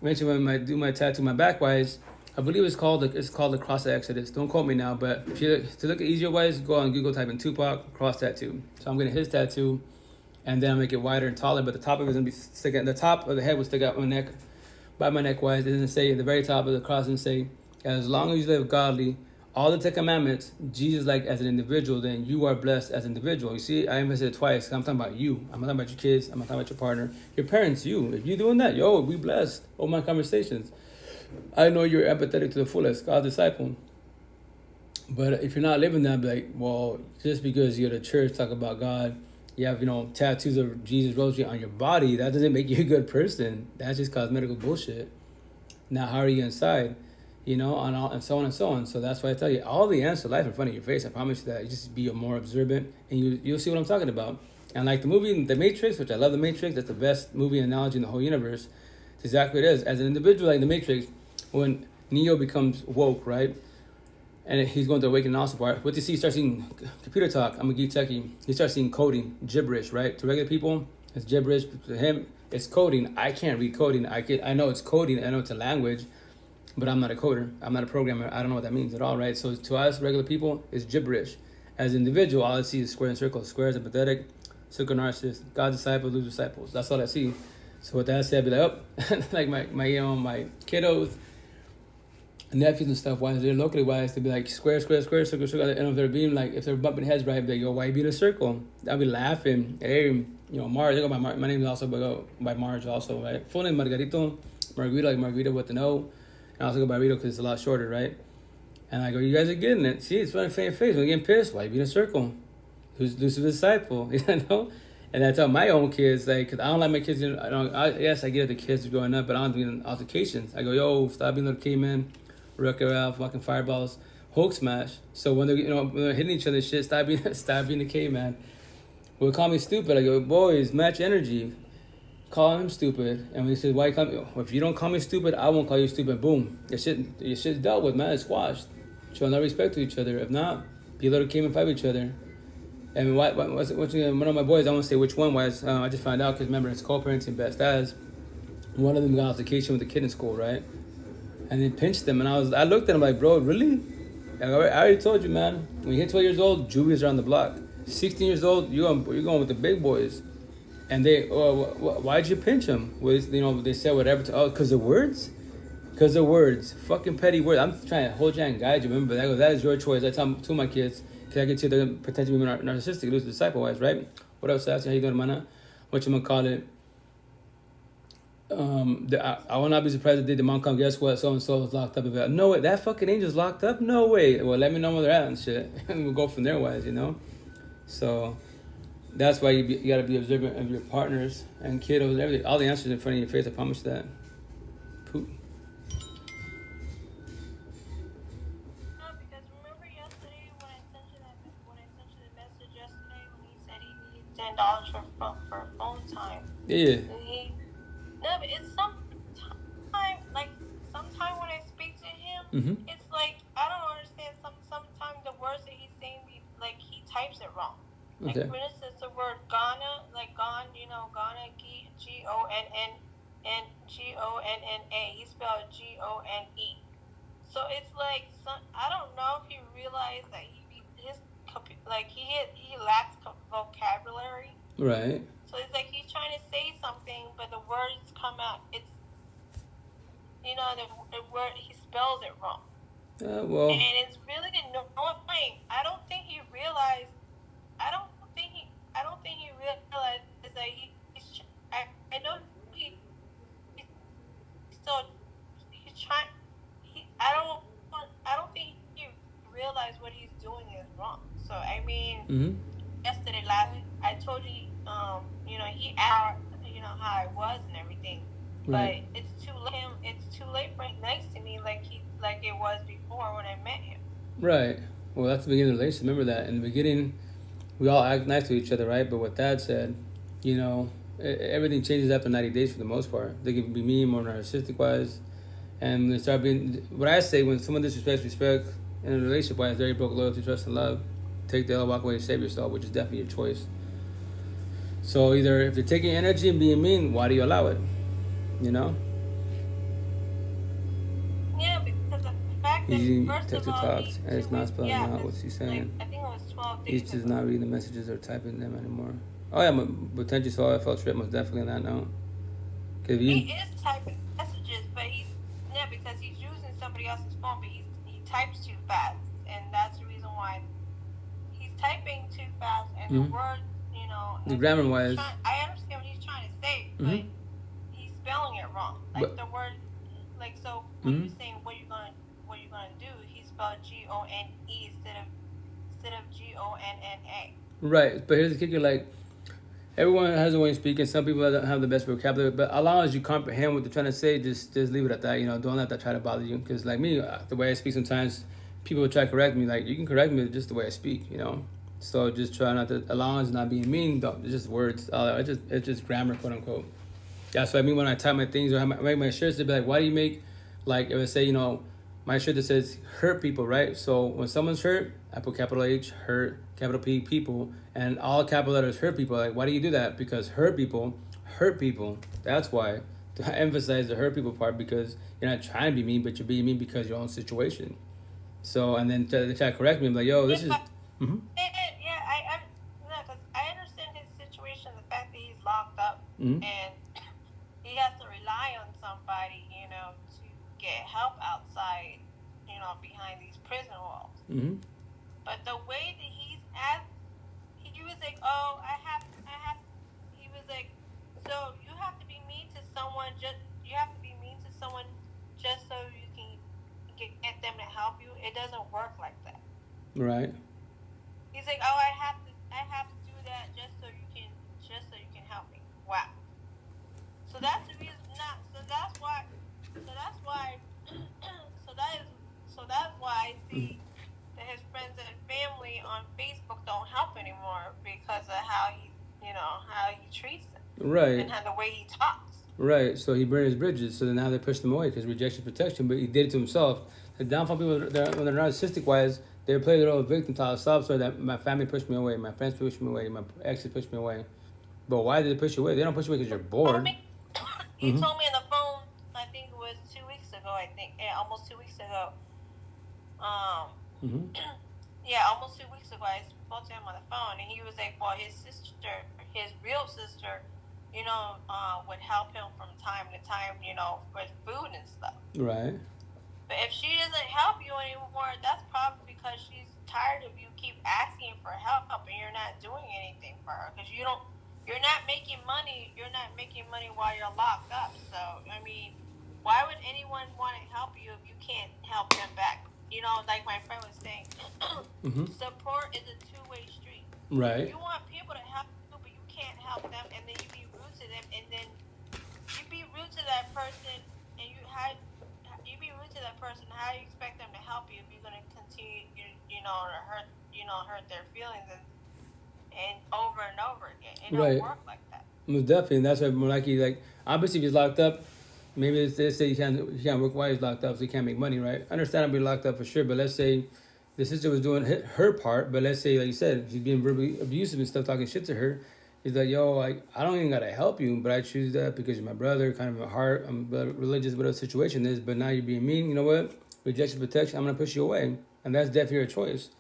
when I do my tattoo, my back wise, I believe it's called the Cross Exodus. Don't quote me now, but if you to look at easier ways, go on Google, type in Tupac cross tattoo. So I'm getting his tattoo, and then I make it wider and taller. But the top of it is gonna be sticking. The top of the head will stick out my neck, by my neck wise. It doesn't say at the very top of the cross. Doesn't say as long as you live godly, all the 10 commandments. Jesus, like as an individual, then you are blessed as an individual. You see, I emphasized it twice. I'm talking about you. I'm not talking about your kids. I'm not talking about your partner, your parents. You, if you're doing that, yo, be blessed. All my conversations. I know you're empathetic to the fullest, God's disciple. But if you're not living that, be like, well, just because you go to church, talk about God, you have, tattoos of Jesus rosary on your body, that doesn't make you a good person. That's just cosmetic bullshit. Now, how are you inside? And so on and so on. So that's why I tell you, all the answers to life in front of your face. I promise you that. You just be more observant, and you'll see what I'm talking about. And like the movie The Matrix, which I love The Matrix, that's the best movie analogy in the whole universe. It's exactly what it is. As an individual, like The Matrix, when Neo becomes woke, right? And he's going to awaken also part. What you see, he starts seeing computer talk. I'm a geek techie. He starts seeing coding, gibberish, right? To regular people, it's gibberish. To him, it's coding. I can't read coding. I know it's coding. I know it's a language, but I'm not a coder. I'm not a programmer. I don't know what that means at all, right? So to us, regular people, it's gibberish. As an individual, all I see is square and circle. Square is empathetic, circle narcissist, God's disciples, lose disciples. That's all I see. So with that said, I'd be like, like my kiddos, nephews and stuff, wise, they're locally wise, to be like square, circle. And if they're being like, if they're bumping heads, right, they go, why you be in a circle? I'll be laughing. Hey, Marge, they go by my name is also by Marge also, right? Full name Margarito, Margarita, like Margarita with an O. And I also go by Rito because it's a lot shorter, right? And I go, you guys are getting it. See, it's running face. When you're getting pissed, why you be in a circle? Who's the disciple? And I tell my own kids, like, cause I don't like my kids. Yes, I get it, the kids are growing up, but I don't do it in altercations. I go, yo, stop being little cavemen, wreck around, fucking fireballs, Hulk smash. So when they're when they're hitting each other, shit, stop being the caveman. Well, call me stupid. I go, boys, match energy. Call him stupid. And when he says, why you call me? Well, if you don't call me stupid, I won't call you stupid. Boom, your shit's dealt with, man. It's squashed. Show no respect to each other. If not, be a little caveman, fight with each other. And one of my boys, I won't say which one was, I just found out because remember, it's co-parenting best as. One of them got an altercation with a kid in school, right? And they pinched him, and I looked at him like, bro, really? I already told you, man. When you hit 12 years old, juvies are on the block. 16 years old, you're going with the big boys. And they, why'd you pinch him? They said whatever. Because of words? Because of words. Fucking petty words. I'm trying to hold you and guide you. Remember, that is your choice. I tell to my kids, because I get to the potentially being narcissistic, lose disciple-wise, right? What else, Sassy? How you doing, mana? What you gonna call it? I will not be surprised if the mom come, guess what? So-and-so is locked up. No way. That fucking angel's locked up? No way. Well, let me know where they're at and shit. And we'll go from there, wise, So that's why you got to be observant of your partners and kiddos and everything. All the answers in front of your face, I promise you that. Poop. No, because remember yesterday when I sent you the message yesterday when he said he needed $10 for phone time. Yeah. No, but it's sometime when I speak to him, it's like I don't understand. Sometimes the words that he's saying, like he types it wrong. Okay. Like for instance, the word Ghana, like Ghana, Ghana, Gonna, he spelled Gone. So it's like I don't know if he realized that he lacks vocabulary. Right. So it's like he's trying to say something, but the words come out. It's the word he spells it wrong. Well. And it's really annoying. I don't think he realized that I know he's trying. I don't think he realized what he's doing is wrong. So I mean, yesterday, I told you, he asked, how I was and everything. Right. But it's too late for him next to me like it was before when I met him. Right. Well, that's the beginning of the relationship. Remember that. In the beginning, we all act nice to each other, right? But what Dad said, everything changes after 90 days for the most part. They can be mean, more narcissistic-wise. And they start being... What I say, when someone disrespects respect in a relationship-wise, there you broke loyalty, trust, and love. Take the L, walk away, and save yourself, which is definitely your choice. So either if they're taking energy and being mean, why do you allow it? Yeah, because because He's using first text of to all, talks, and it's not spelling out what he's like saying. I think it was 12 He's days just ago. not reading the messages or typing them anymore. Oh yeah, potentially so. I felt tripped most definitely on that note. He is typing messages, but because he's using somebody else's phone, but he types too fast, and that's the reason why he's typing too fast, and the word, the grammar wise, I understand what he's trying to say, but he's spelling it wrong. Like the word, like so when you're saying what you're gonna do, he spelled GONE instead of GONNA. Right, but here's the kicker: like everyone has a way of speaking. Some people don't have the best vocabulary, but as long as you comprehend what they're trying to say, just leave it at that. Don't let that try to bother you. Because like me, the way I speak sometimes, people will try to correct me. Like you can correct me just the way I speak. So just try not to. As long as it's not being mean, don't. It's just words. It's just grammar, quote unquote. That's what I mean when I type my things or I make my shirts. They be like, why do you make like if I say my shirt that says hurt people, right? So when someone's hurt, I put capital H, hurt, capital P, people, and all capital letters hurt people. Like, why do you do that? Because hurt people. That's why. To emphasize the hurt people part because you're not trying to be mean, but you're being mean because of your own situation. So, and then they try to correct me. I'm like, yo, this is. Mm-hmm. Yeah, because I understand his situation, the fact that he's locked up and he has to rely on somebody, to get help outside, behind these prison walls. Mm-hmm. But the way that he was like, oh, he was like, so you have to be mean to someone, just so you can get them to help you. It doesn't work like that. Right. He's like, oh, I have to do that just so you can help me. Wow. So that's the reason. That's why I see that his friends and family on Facebook don't help anymore because of how he treats them. Right. And how the way he talks. Right. So he burned his bridges. So then now they pushed him away because rejection protection. But he did it to himself. The downfall people when they're narcissistic wise, they play their own victim to stop. So that my family pushed me away, my friends pushed me away, my exes pushed me away. But why did they push you away? They don't push you away because you're bored. He told me on the phone, I think it was 2 weeks ago, almost 2 weeks ago. Almost 2 weeks ago, I spoke to him on the phone, and he was like, well, his real sister, would help him from time to time, with food and stuff. Right. But if she doesn't help you anymore, that's probably because she's tired of you keep asking for help and you're not doing anything for her because you're not making money. You're not making money while you're locked up. So, I mean, why would anyone want to help you if you can't help them back? Like my friend was saying, support is a two-way street. Right. You want people to help you, but you can't help them, and then you be rude to them, and then you be rude to that person, and you be rude to that person. How do you expect them to help you if you're gonna continue, to hurt their feelings and over and over again? It don't work like that. Most definitely, and that's why more likely, like obviously, if he's locked up, maybe they say he can't work while he's locked up, so he can't make money, right? Understandably locked up for sure, but let's say the sister was doing her part, but let's say, like you said, she's being verbally abusive and stuff, talking shit to her. He's like, yo, I don't even gotta help you, but I choose that because you're my brother, kind of my heart, I'm religious, whatever the situation is, but now you're being mean, you know what? Rejection, protection, I'm gonna push you away. And that's definitely your choice.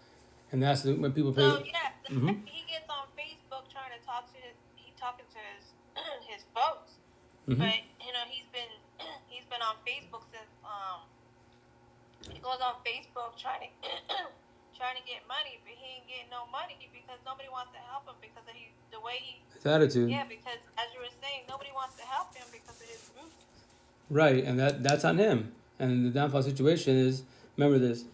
And that's when people play. So, yeah, he gets on Facebook trying to talk to talking to his folks, but, he's been on Facebook since, he goes on Facebook trying to get money, but he ain't getting no money because nobody wants to help him because of the way his attitude. Yeah, because as you were saying, nobody wants to help him because of his rudeness. Right, and that's on him. And the downfall situation is, remember this,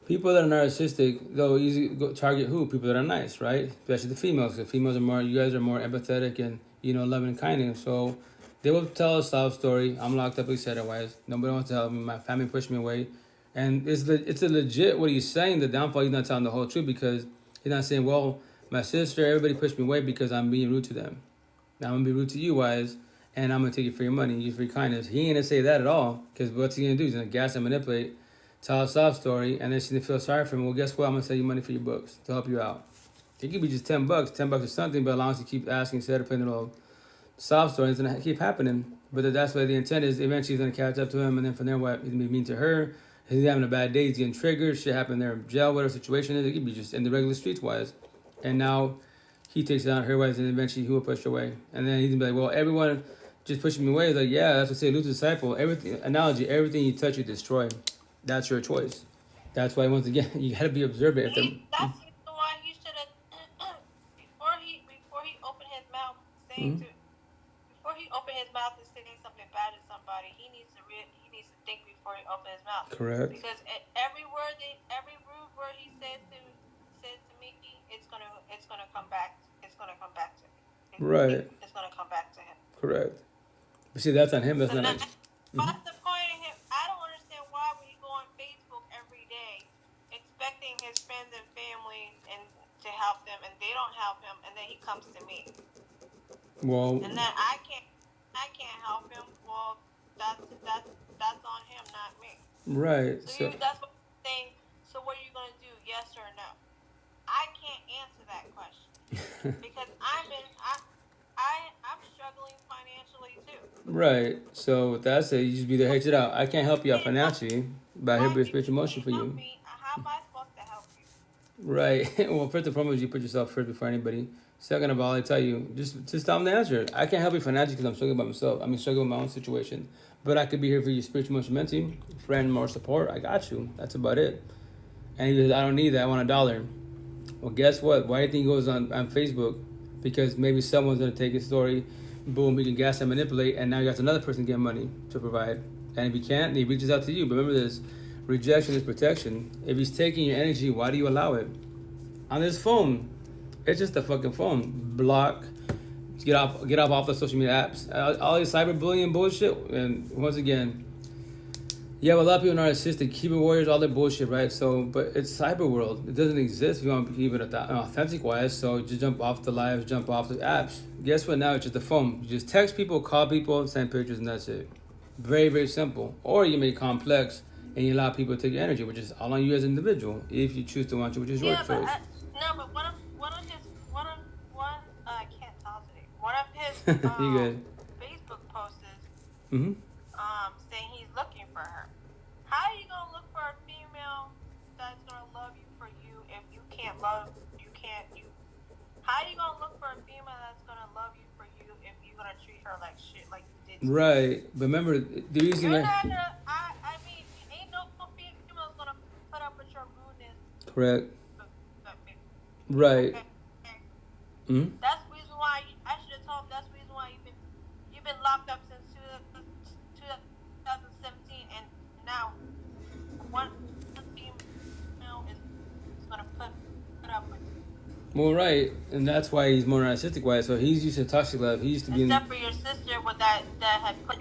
people that are narcissistic, they'll easily target who? People that are nice, right? Especially the females. The females are more, you guys are more empathetic and, loving and kind. So they will tell a sob story. I'm locked up, etc. Wise. Nobody wants to help me. My family pushed me away. And it's a legit what he's saying. The downfall, he's not telling the whole truth because he's not saying, well, my sister, everybody pushed me away because I'm being rude to them. Now I'm going to be rude to you, Wise, and I'm going to take it for your money, use for your kindness. He ain't going to say that at all because what's he going to do? He's going to gas and manipulate, tell a sob story, and then she's going to feel sorry for him. Well, guess what? I'm going to send you money for your books to help you out. It could be just $10 or something, but as long as you keep asking instead of putting a little sob story, it's going to keep happening. But that's why the intent is eventually he's going to catch up to him, and then from there, what? He's going to be mean to her. He's having a bad day. He's getting triggered. Shit happened there in jail. Whatever situation is, it could be just in the regular streets wise. And now he takes it on her wise, and eventually he will push her away. And then he's gonna be like, well, everyone just pushing me away. It's like, yeah, that's what say, lose disciple. Everything analogy, everything you touch, you destroy. That's your choice. That's why once again you gotta be observant. If That's the one he should have before he opened his mouth saying before he opened his mouth and saying something bad to somebody, he needs to think before he opens his mouth. Correct. Because every rude word he says to Mickey, it's gonna come back. It's gonna come back to him. Right. It's gonna come back to him. Correct. But see, that's on him. That's not. What's the point of him? I don't understand why when you go on Facebook every day, expecting his friends and family and to help them, and they don't help him, and then he comes to me. Well. And then I can't help him. Well, that's on him, not me. Right. So that's what I'm saying. So what are you gonna do? Yes or no? I can't answer that question because I'm struggling financially too. Right. So with that said, you just be there, hey, it out. I can't help you out financially, but I have a spiritual emotion for you. How am I supposed to help you? Right. Well, first and foremost, you put yourself first before anybody. Second of all, I tell you, just tell them the answer. I can't help you financially because I'm struggling by myself. I'm struggling with my own situation. But I could be here for your spiritual emotional mentee, friend, more support. I got you. That's about it. And he goes, I don't need that. I want $1. Well, guess what? Why do you think he goes on Facebook? Because maybe someone's going to take his story, boom, he can gas and manipulate, and now you got another person getting money to provide. And if he can't, he reaches out to you. But remember this, rejection is protection. If he's taking your energy, why do you allow it? On his phone, it's just a fucking phone. Block, get off the social media apps. All this cyberbullying bullshit. And once again, yeah, well, a lot of people are narcissistic, keyboard warriors, all that bullshit, right? So, but it's cyber world. It doesn't exist if you want to keep it authentic wise. So just jump off the lives, jump off the apps. Guess what? Now it's just the phone. You just text people, call people, send pictures, and that's it. Very, very simple. Or you make it complex and you allow people to take your energy, which is all on you as an individual. If you choose to want to, which is your choice. But one of his I can't talk today. One of his Facebook posts is saying he's looking for her. How are you gonna look for a female that's gonna love you for you if you can't love you can't you? How are you gonna look for a female that's gonna love you for you if you're gonna treat her like shit like you did? Right, but remember the reason. I mean, ain't no female's gonna put up with your rudeness. Correct. Right. Okay. That's the reason why I should have told him. That's the reason why you've been locked up since 2017, and now one female is gonna put up with you. Well, right, and that's why he's more narcissistic. Why? So he's used to toxic love. He used to be. Except for your sister with that had put.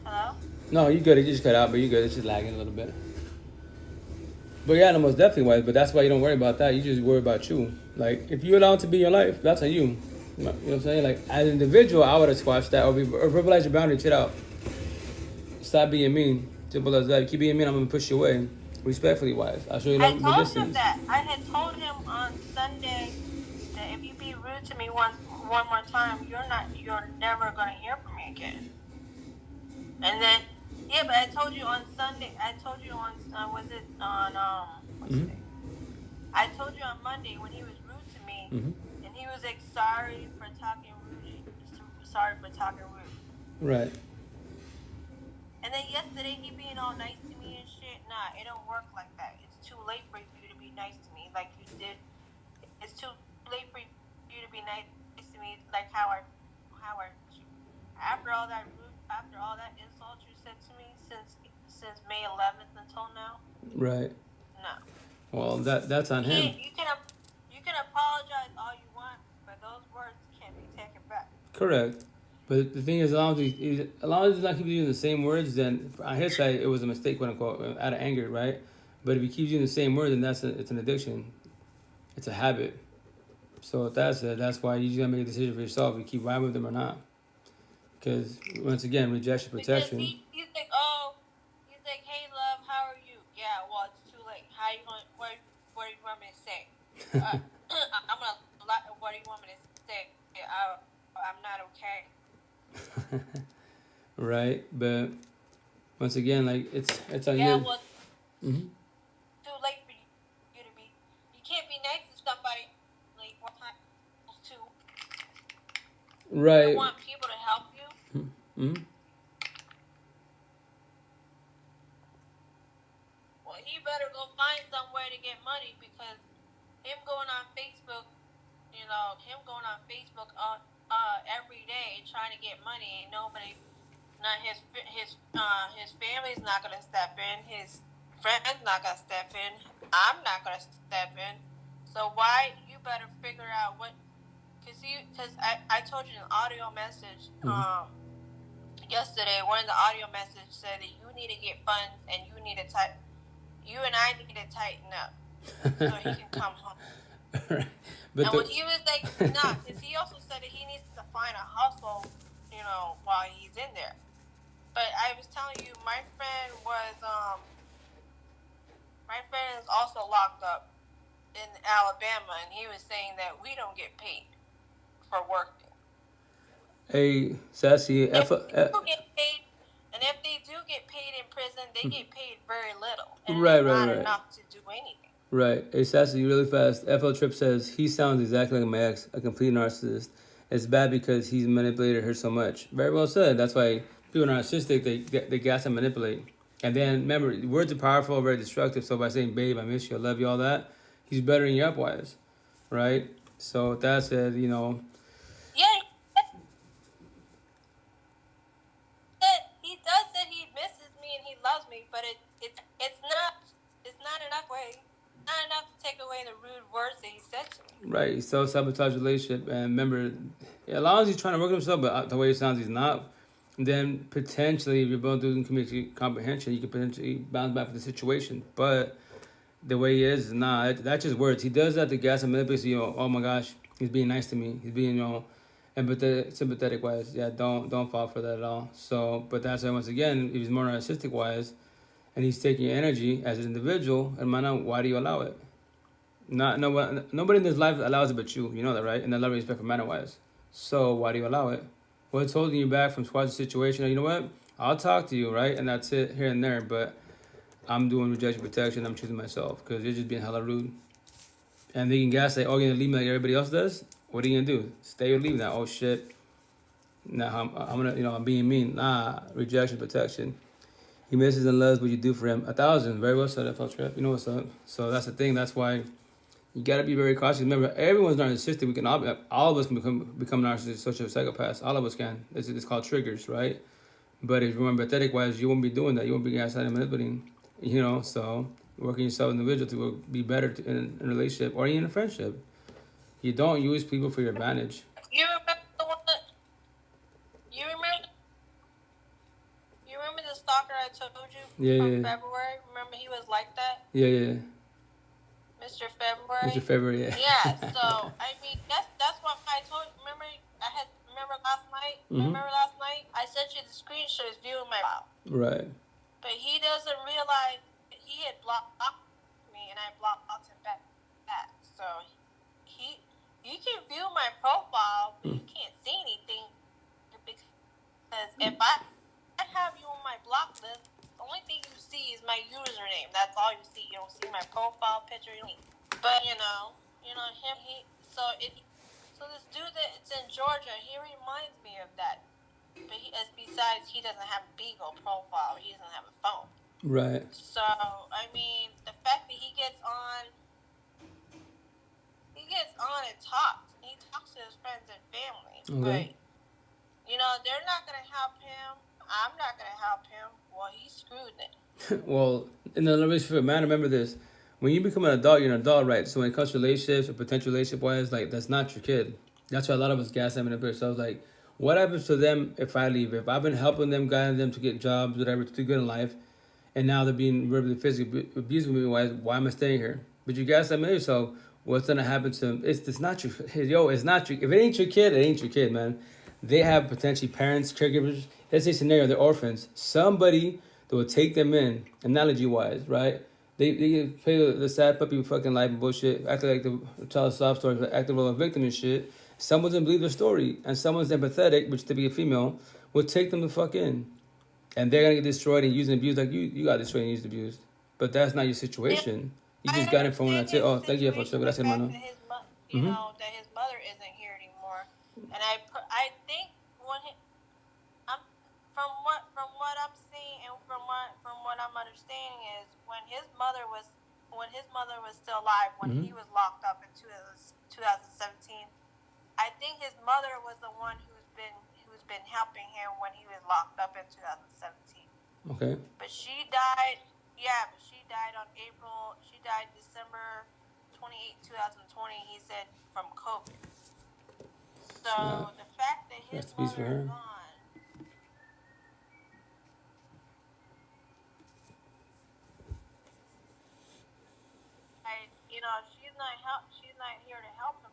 Hello. No, you good. It just cut out, but you good. It's just lagging a little bit. But yeah, no, most definitely wise. But that's why you don't worry about that. You just worry about you. Like, if you allow it to be your life, that's on you. You know what I'm saying? Like, as an individual, I would have squashed that or verbalize your boundary. Chill out. Stop being mean. Simple as that. Keep being mean, I'm going to push you away. Respectfully wise. I'll show you love the distance. I told him that. I had told him on Sunday that if you be rude to me one more time, you're never going to hear from me again. And then, yeah, but I told you on Sunday. I told you on what's the day? I told you on Monday when he was rude to me, and he was like, "Sorry for talking rude. Sorry for talking rude." Right. And then yesterday he being all nice to me and shit. Nah, it don't work like that. It's too late for you to be nice to me like you did. It's too late for you to be nice to me like how I. After all that insult you said to me since May 11th until now. Right. No. Well, that's on him. You can apologize all you want, but those words can't be taken back. Correct. But the thing is, as long as he's not keeping using the same words, then on his side it was a mistake, quote unquote, out of anger, right? But if he keeps using the same word, then it's an addiction. It's a habit. So with that said, that's why you just gotta make a decision for yourself. You keep riding with them or not. Because once again, rejection, protection. Because he's like, hey love, how are you? Yeah, well it's too late. How you going? What do you want me to say? What do you want me to say? I'm not okay. Right, but once again, like it's on Yeah, you. well, too late for you to be. You can't be nice to somebody like one time too. Right. You want people to help you. Mm-hmm. Well, he better go find somewhere to get money, because him going on Facebook, him going on Facebook every day trying to get money, and nobody, not his family's not gonna step in, his friends not gonna step in, I'm not gonna step in. So why you better figure out what, because I told you in an audio message yesterday. One of the audio messages said that you need to get funds, and you and I need to tighten up so he can come home. Right. But and when he was like, nah, because he also said that he needs to find a hustle, while he's in there. But I was telling you, my friend is also locked up in Alabama, and he was saying that we don't get paid for working. Hey, Sassy, if they do get paid, and if they do get paid in prison, they get paid very little, and it's not enough to do anything. Right. Hey, Sassy, really fast. FL Trip says, he sounds exactly like my ex, a complete narcissist. It's bad because he's manipulated her so much. Very well said. That's why people are narcissistic, they gas and manipulate. And then, remember, words are powerful, very destructive. So by saying, babe, I miss you, I love you, all that, he's bettering you up wise. Right? So with that said, Yeah. He does say he misses me and he loves me, but it's not enough way. Not enough to take away the rude words that he said to me. Right, he's self-sabotage relationship, and remember, as long as he's trying to work on himself, but the way it sounds, he's not. Then potentially, if you're both doing community comprehension, you can potentially bounce back from the situation. But the way he is, nah, that's just words. He does that to gas and manipulate. So, oh my gosh, he's being nice to me. He's being, empathetic, sympathetic wise. Yeah, don't fall for that at all. So, but that's why once again, if he's more narcissistic wise, and he's taking your energy as an individual, and why do you allow it? Nobody in this life allows it but you. You know that, right? And I love and respect for manner wise. So why do you allow it? What's holding you back from squashing the situation? You know what? I'll talk to you, right? And that's it here and there. But I'm doing rejection protection. I'm choosing myself because you're just being hella rude. And they can gaslight, oh, you're going to leave me like everybody else does? What are you going to do? Stay or leave now? Oh, shit. Nah, I'm going to, I'm being mean. Nah, rejection protection. He misses and loves what you do for him. 1,000. Very well said, FL Trip. You know what's up. So that's the thing. That's why you got to be very cautious. Remember, everyone's narcissistic. We can all of us can become narcissists, social psychopaths. All of us can. It's called triggers, right? But if you remember, empathetic-wise, you won't be doing that. You won't be gaslighting and manipulating, So working yourself individual to be better in a relationship or in a friendship. You don't use people for your advantage. You remember the one that... You remember the stalker I told you from February? Remember he was like that? Yeah. Mr. February? Mr. February, yeah. Yeah, so, I mean, that's what I told you. Remember last night? Remember last night? I sent you the screenshots viewing my file. Right. But he doesn't realize that he had blocked me, and I blocked him back. So, you can view my profile, but you can't see anything. Because if I have you on my block list, the only thing you see is my username. That's all you see. You don't see my profile picture. But him. So this dude that's in Georgia, he reminds me of that. But besides, he doesn't have a Beagle profile. He doesn't have a phone. Right. So I mean, the fact that he gets on and talks. He talks to his friends and family. Okay. But they're not gonna help him. I'm not gonna help him. Well, he's screwed then. Well, in the relationship, man, remember this. When you become an adult, you're an adult, right? So when it comes to relationships or potential relationship-wise, like, that's not your kid. That's why a lot of us gas them in the bit. So I was like, what happens to them if I leave? If I've been helping them, guiding them to get jobs, whatever, to do good in life, and now they're being verbally, physically abused with me, why am I staying here? But you gas them in, so what's going to happen to them? It's not your kid. Yo, it's not your... If it ain't your kid, it ain't your kid, man. They have potentially parents, caregivers. Let's say scenario, they're orphans. Somebody that will take them in, analogy-wise, right? They play the sad puppy fucking life and bullshit, act like the tell a sob story, act the role of victim and shit. Someone doesn't believe their story, and someone's empathetic, which to be a female, will take them the fuck in. and they're gonna get destroyed and used and abused like you got destroyed and used and abused. But that's not your situation. You just got it from when I said, oh, thank you for sharing. That's hermano. You know that his mother isn't here anymore, and I think I'm from what I'm seeing and from what I'm understanding is when his mother was still alive when he was locked up in 2017. I think his mother was the one who's been helping him when he was locked up in 2017. Okay. But she died. Yeah, but she died on April. She died December 28, 2020. He said from COVID. So the fact that his mother is gone. She's not here to help him.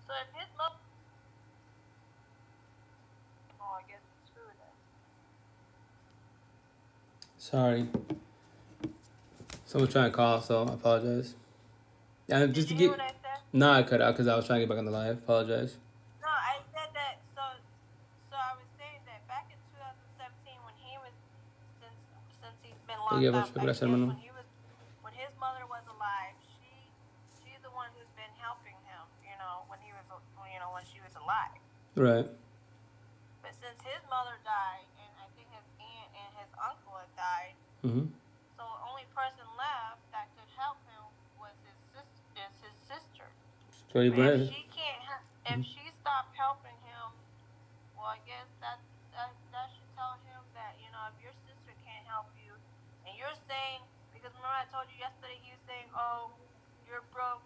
So if his mother, I guess it's true then. Sorry. Someone's trying to call, so I apologize. And just Did you hear what I said? No, I cut out because I was trying to get back on the live. Apologize. No, I said that. So I was saying that back in 2017 when he was since he's been locked up. When his mother was alive, she's the one who's been helping him. You know, when she was alive. Right. But since his mother died, and I think his aunt and his uncle had died. Mm-hmm. So the only person left that could help him was his sister. So if she stopped helping him, well, I guess that should tell him that if your sister can't help you, and you're saying, because remember I told you yesterday, he was saying, oh, you're broke,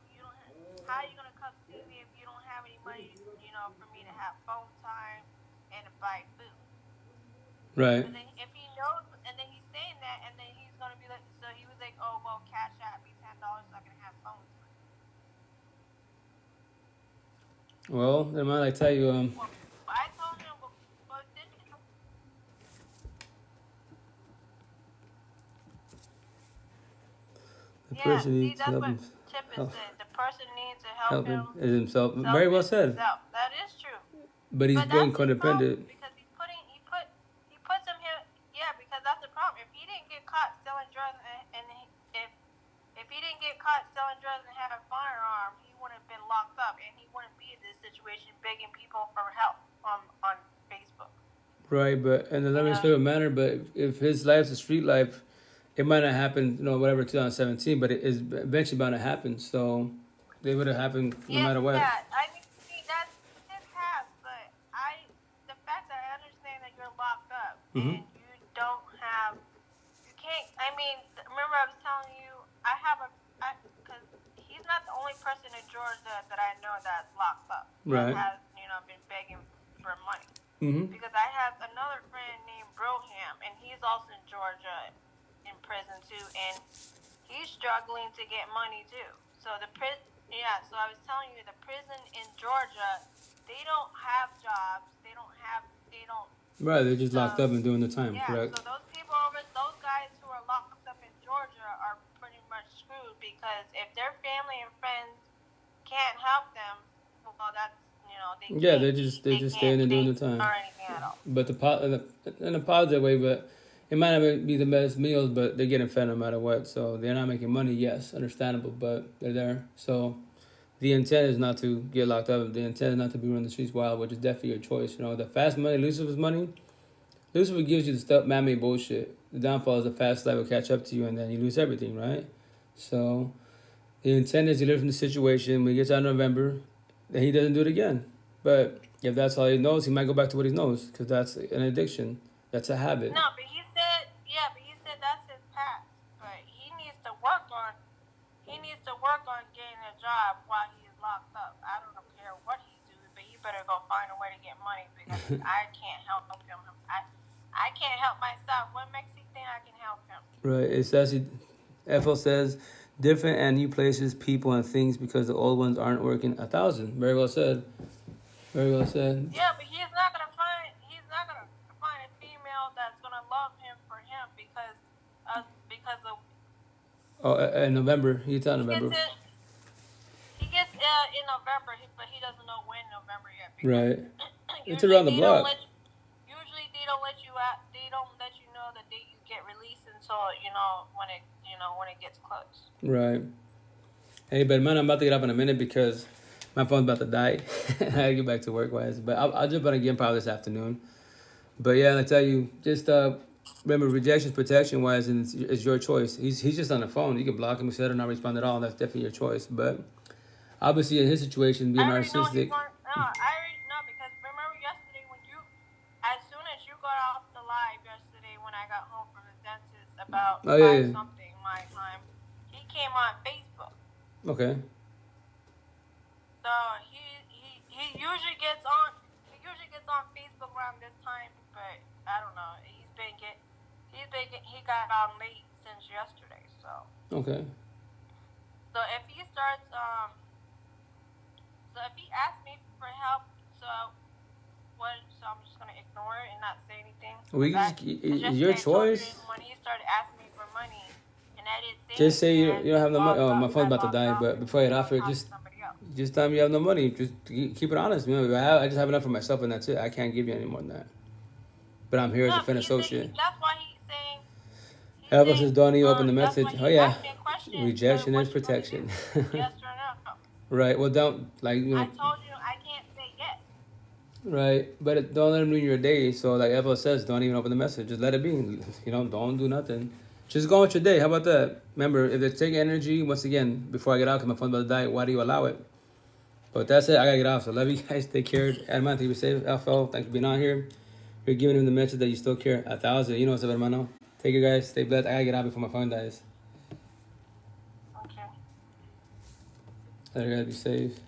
how are you gonna come see me if you don't have any money, for me to have phone time and to buy food. Right. And then if he knows, and then he's saying that, and then he's gonna be like, so he was like, oh well, cash out me $10 so I can have phone time. Well, then might I tell you, Well, I told him, but didn't you? The person needs that's help what Chip has said. The person needs to help him is himself. Very well said. That is true. But he's being codependent. Because he puts him here. Yeah, because that's the problem. If he didn't get caught selling drugs, if he didn't get caught selling drugs and had a firearm, he wouldn't have been locked up, and he wouldn't be in this situation begging people for help on Facebook. Right, but in the legislative manner. But if his life's a street life, it might not happen, whatever 2017, but it is eventually bound to happen. So they would have happened no matter what. Yeah, I mean, that's his past, but the fact that I understand that you're locked up and you don't have, you can't. I mean, remember I was telling you, because he's not the only person in Georgia that I know that's locked up. Right. That has, been begging for money. Mm-hmm. Because I have another friend named Broham, and he's also in Georgia in prison too, and he's struggling to get money too. So so I was telling you, the prison in Georgia, they don't have jobs. They don't. Right, they're just locked up and doing the time. Yeah, correct. so those guys who are locked up in Georgia are pretty much screwed because if their family and friends can't help them, well, that's they're just staying and doing the time. Or anything at all. But in a positive way, but it might not be the best meals, but they're getting fed no matter what. So they're not making money. Yes, understandable, but they're there. So the intent is not to get locked up. The intent is not to be running the streets wild, which is definitely your choice. The fast money, Lucifer's money. Lucifer gives you the stuff, man-made bullshit. The downfall is the fast life will catch up to you, and then you lose everything, right? So the intent is to live from the situation. When he gets out in November, then he doesn't do it again. But if that's all he knows, he might go back to what he knows because that's an addiction. That's a habit. No, but he said that's his past. But he needs to work on getting a job while he's locked up. I don't care what he do, but he better go find a way to get money because I can't help him. I can't help myself. What makes he think I can help him? Right. It says FL says different and new places, people, and things because the old ones aren't working. 1,000. Very well said. Very well said. Yeah, but he's not gonna find a female because of. Oh, in November. He tell November. He gets in November, but he doesn't know when in November yet. Right. It's around the block. Usually they don't let you out. They don't let you know the date you get released until when it gets close. Right. Hey, but man, I'm about to get up in a minute because my phone's about to die. I gotta get back to work wise. But I'll jump on again probably this afternoon. But yeah, I tell you, just remember, rejection is protection wise, and it's your choice. He's just on the phone. You can block him, etc., not respond at all. That's definitely your choice. But obviously, in his situation, being narcissistic. I already know because remember yesterday when as soon as you got off the live yesterday when I got home from the dentist about something my time, he came on Facebook. Okay. So he usually gets on Facebook around this time, but I don't know. He got on late since yesterday. So. Okay. So if he starts so if he asks me for help, so I'm just gonna ignore it and not say anything. It's your choice. When he started asking me for money, and I didn't say just say anything, you don't have no money. Oh, my phone's about to die. But before I get off it, just tell me you have no money. Just keep it honest. You know, I just have enough for myself, and that's it. I can't give you any more than that. But I'm here as a friend associate. That's why he's saying. Elvis says, "Don't you open the message?" Oh yeah, rejection is protection. Yes or no? Right. Well, don't I told you I can't say yes. Right, but don't let him ruin your day. So, like Evelyn says, don't even open the message. Just let it be. Don't do nothing. Just go on with your day. How about that? Remember, if they take energy, once again, before I get out, because my phone's about to die, why do you allow it? But that's it. I gotta get off. So, love you guys. Take care. Hermano, thank you for safe. FL, thanks for being on here. You're giving him the message that you still care. 1,000. You know what's up, hermano. Take care, guys. Stay blessed. I gotta get out before my phone dies. Okay. I gotta be safe.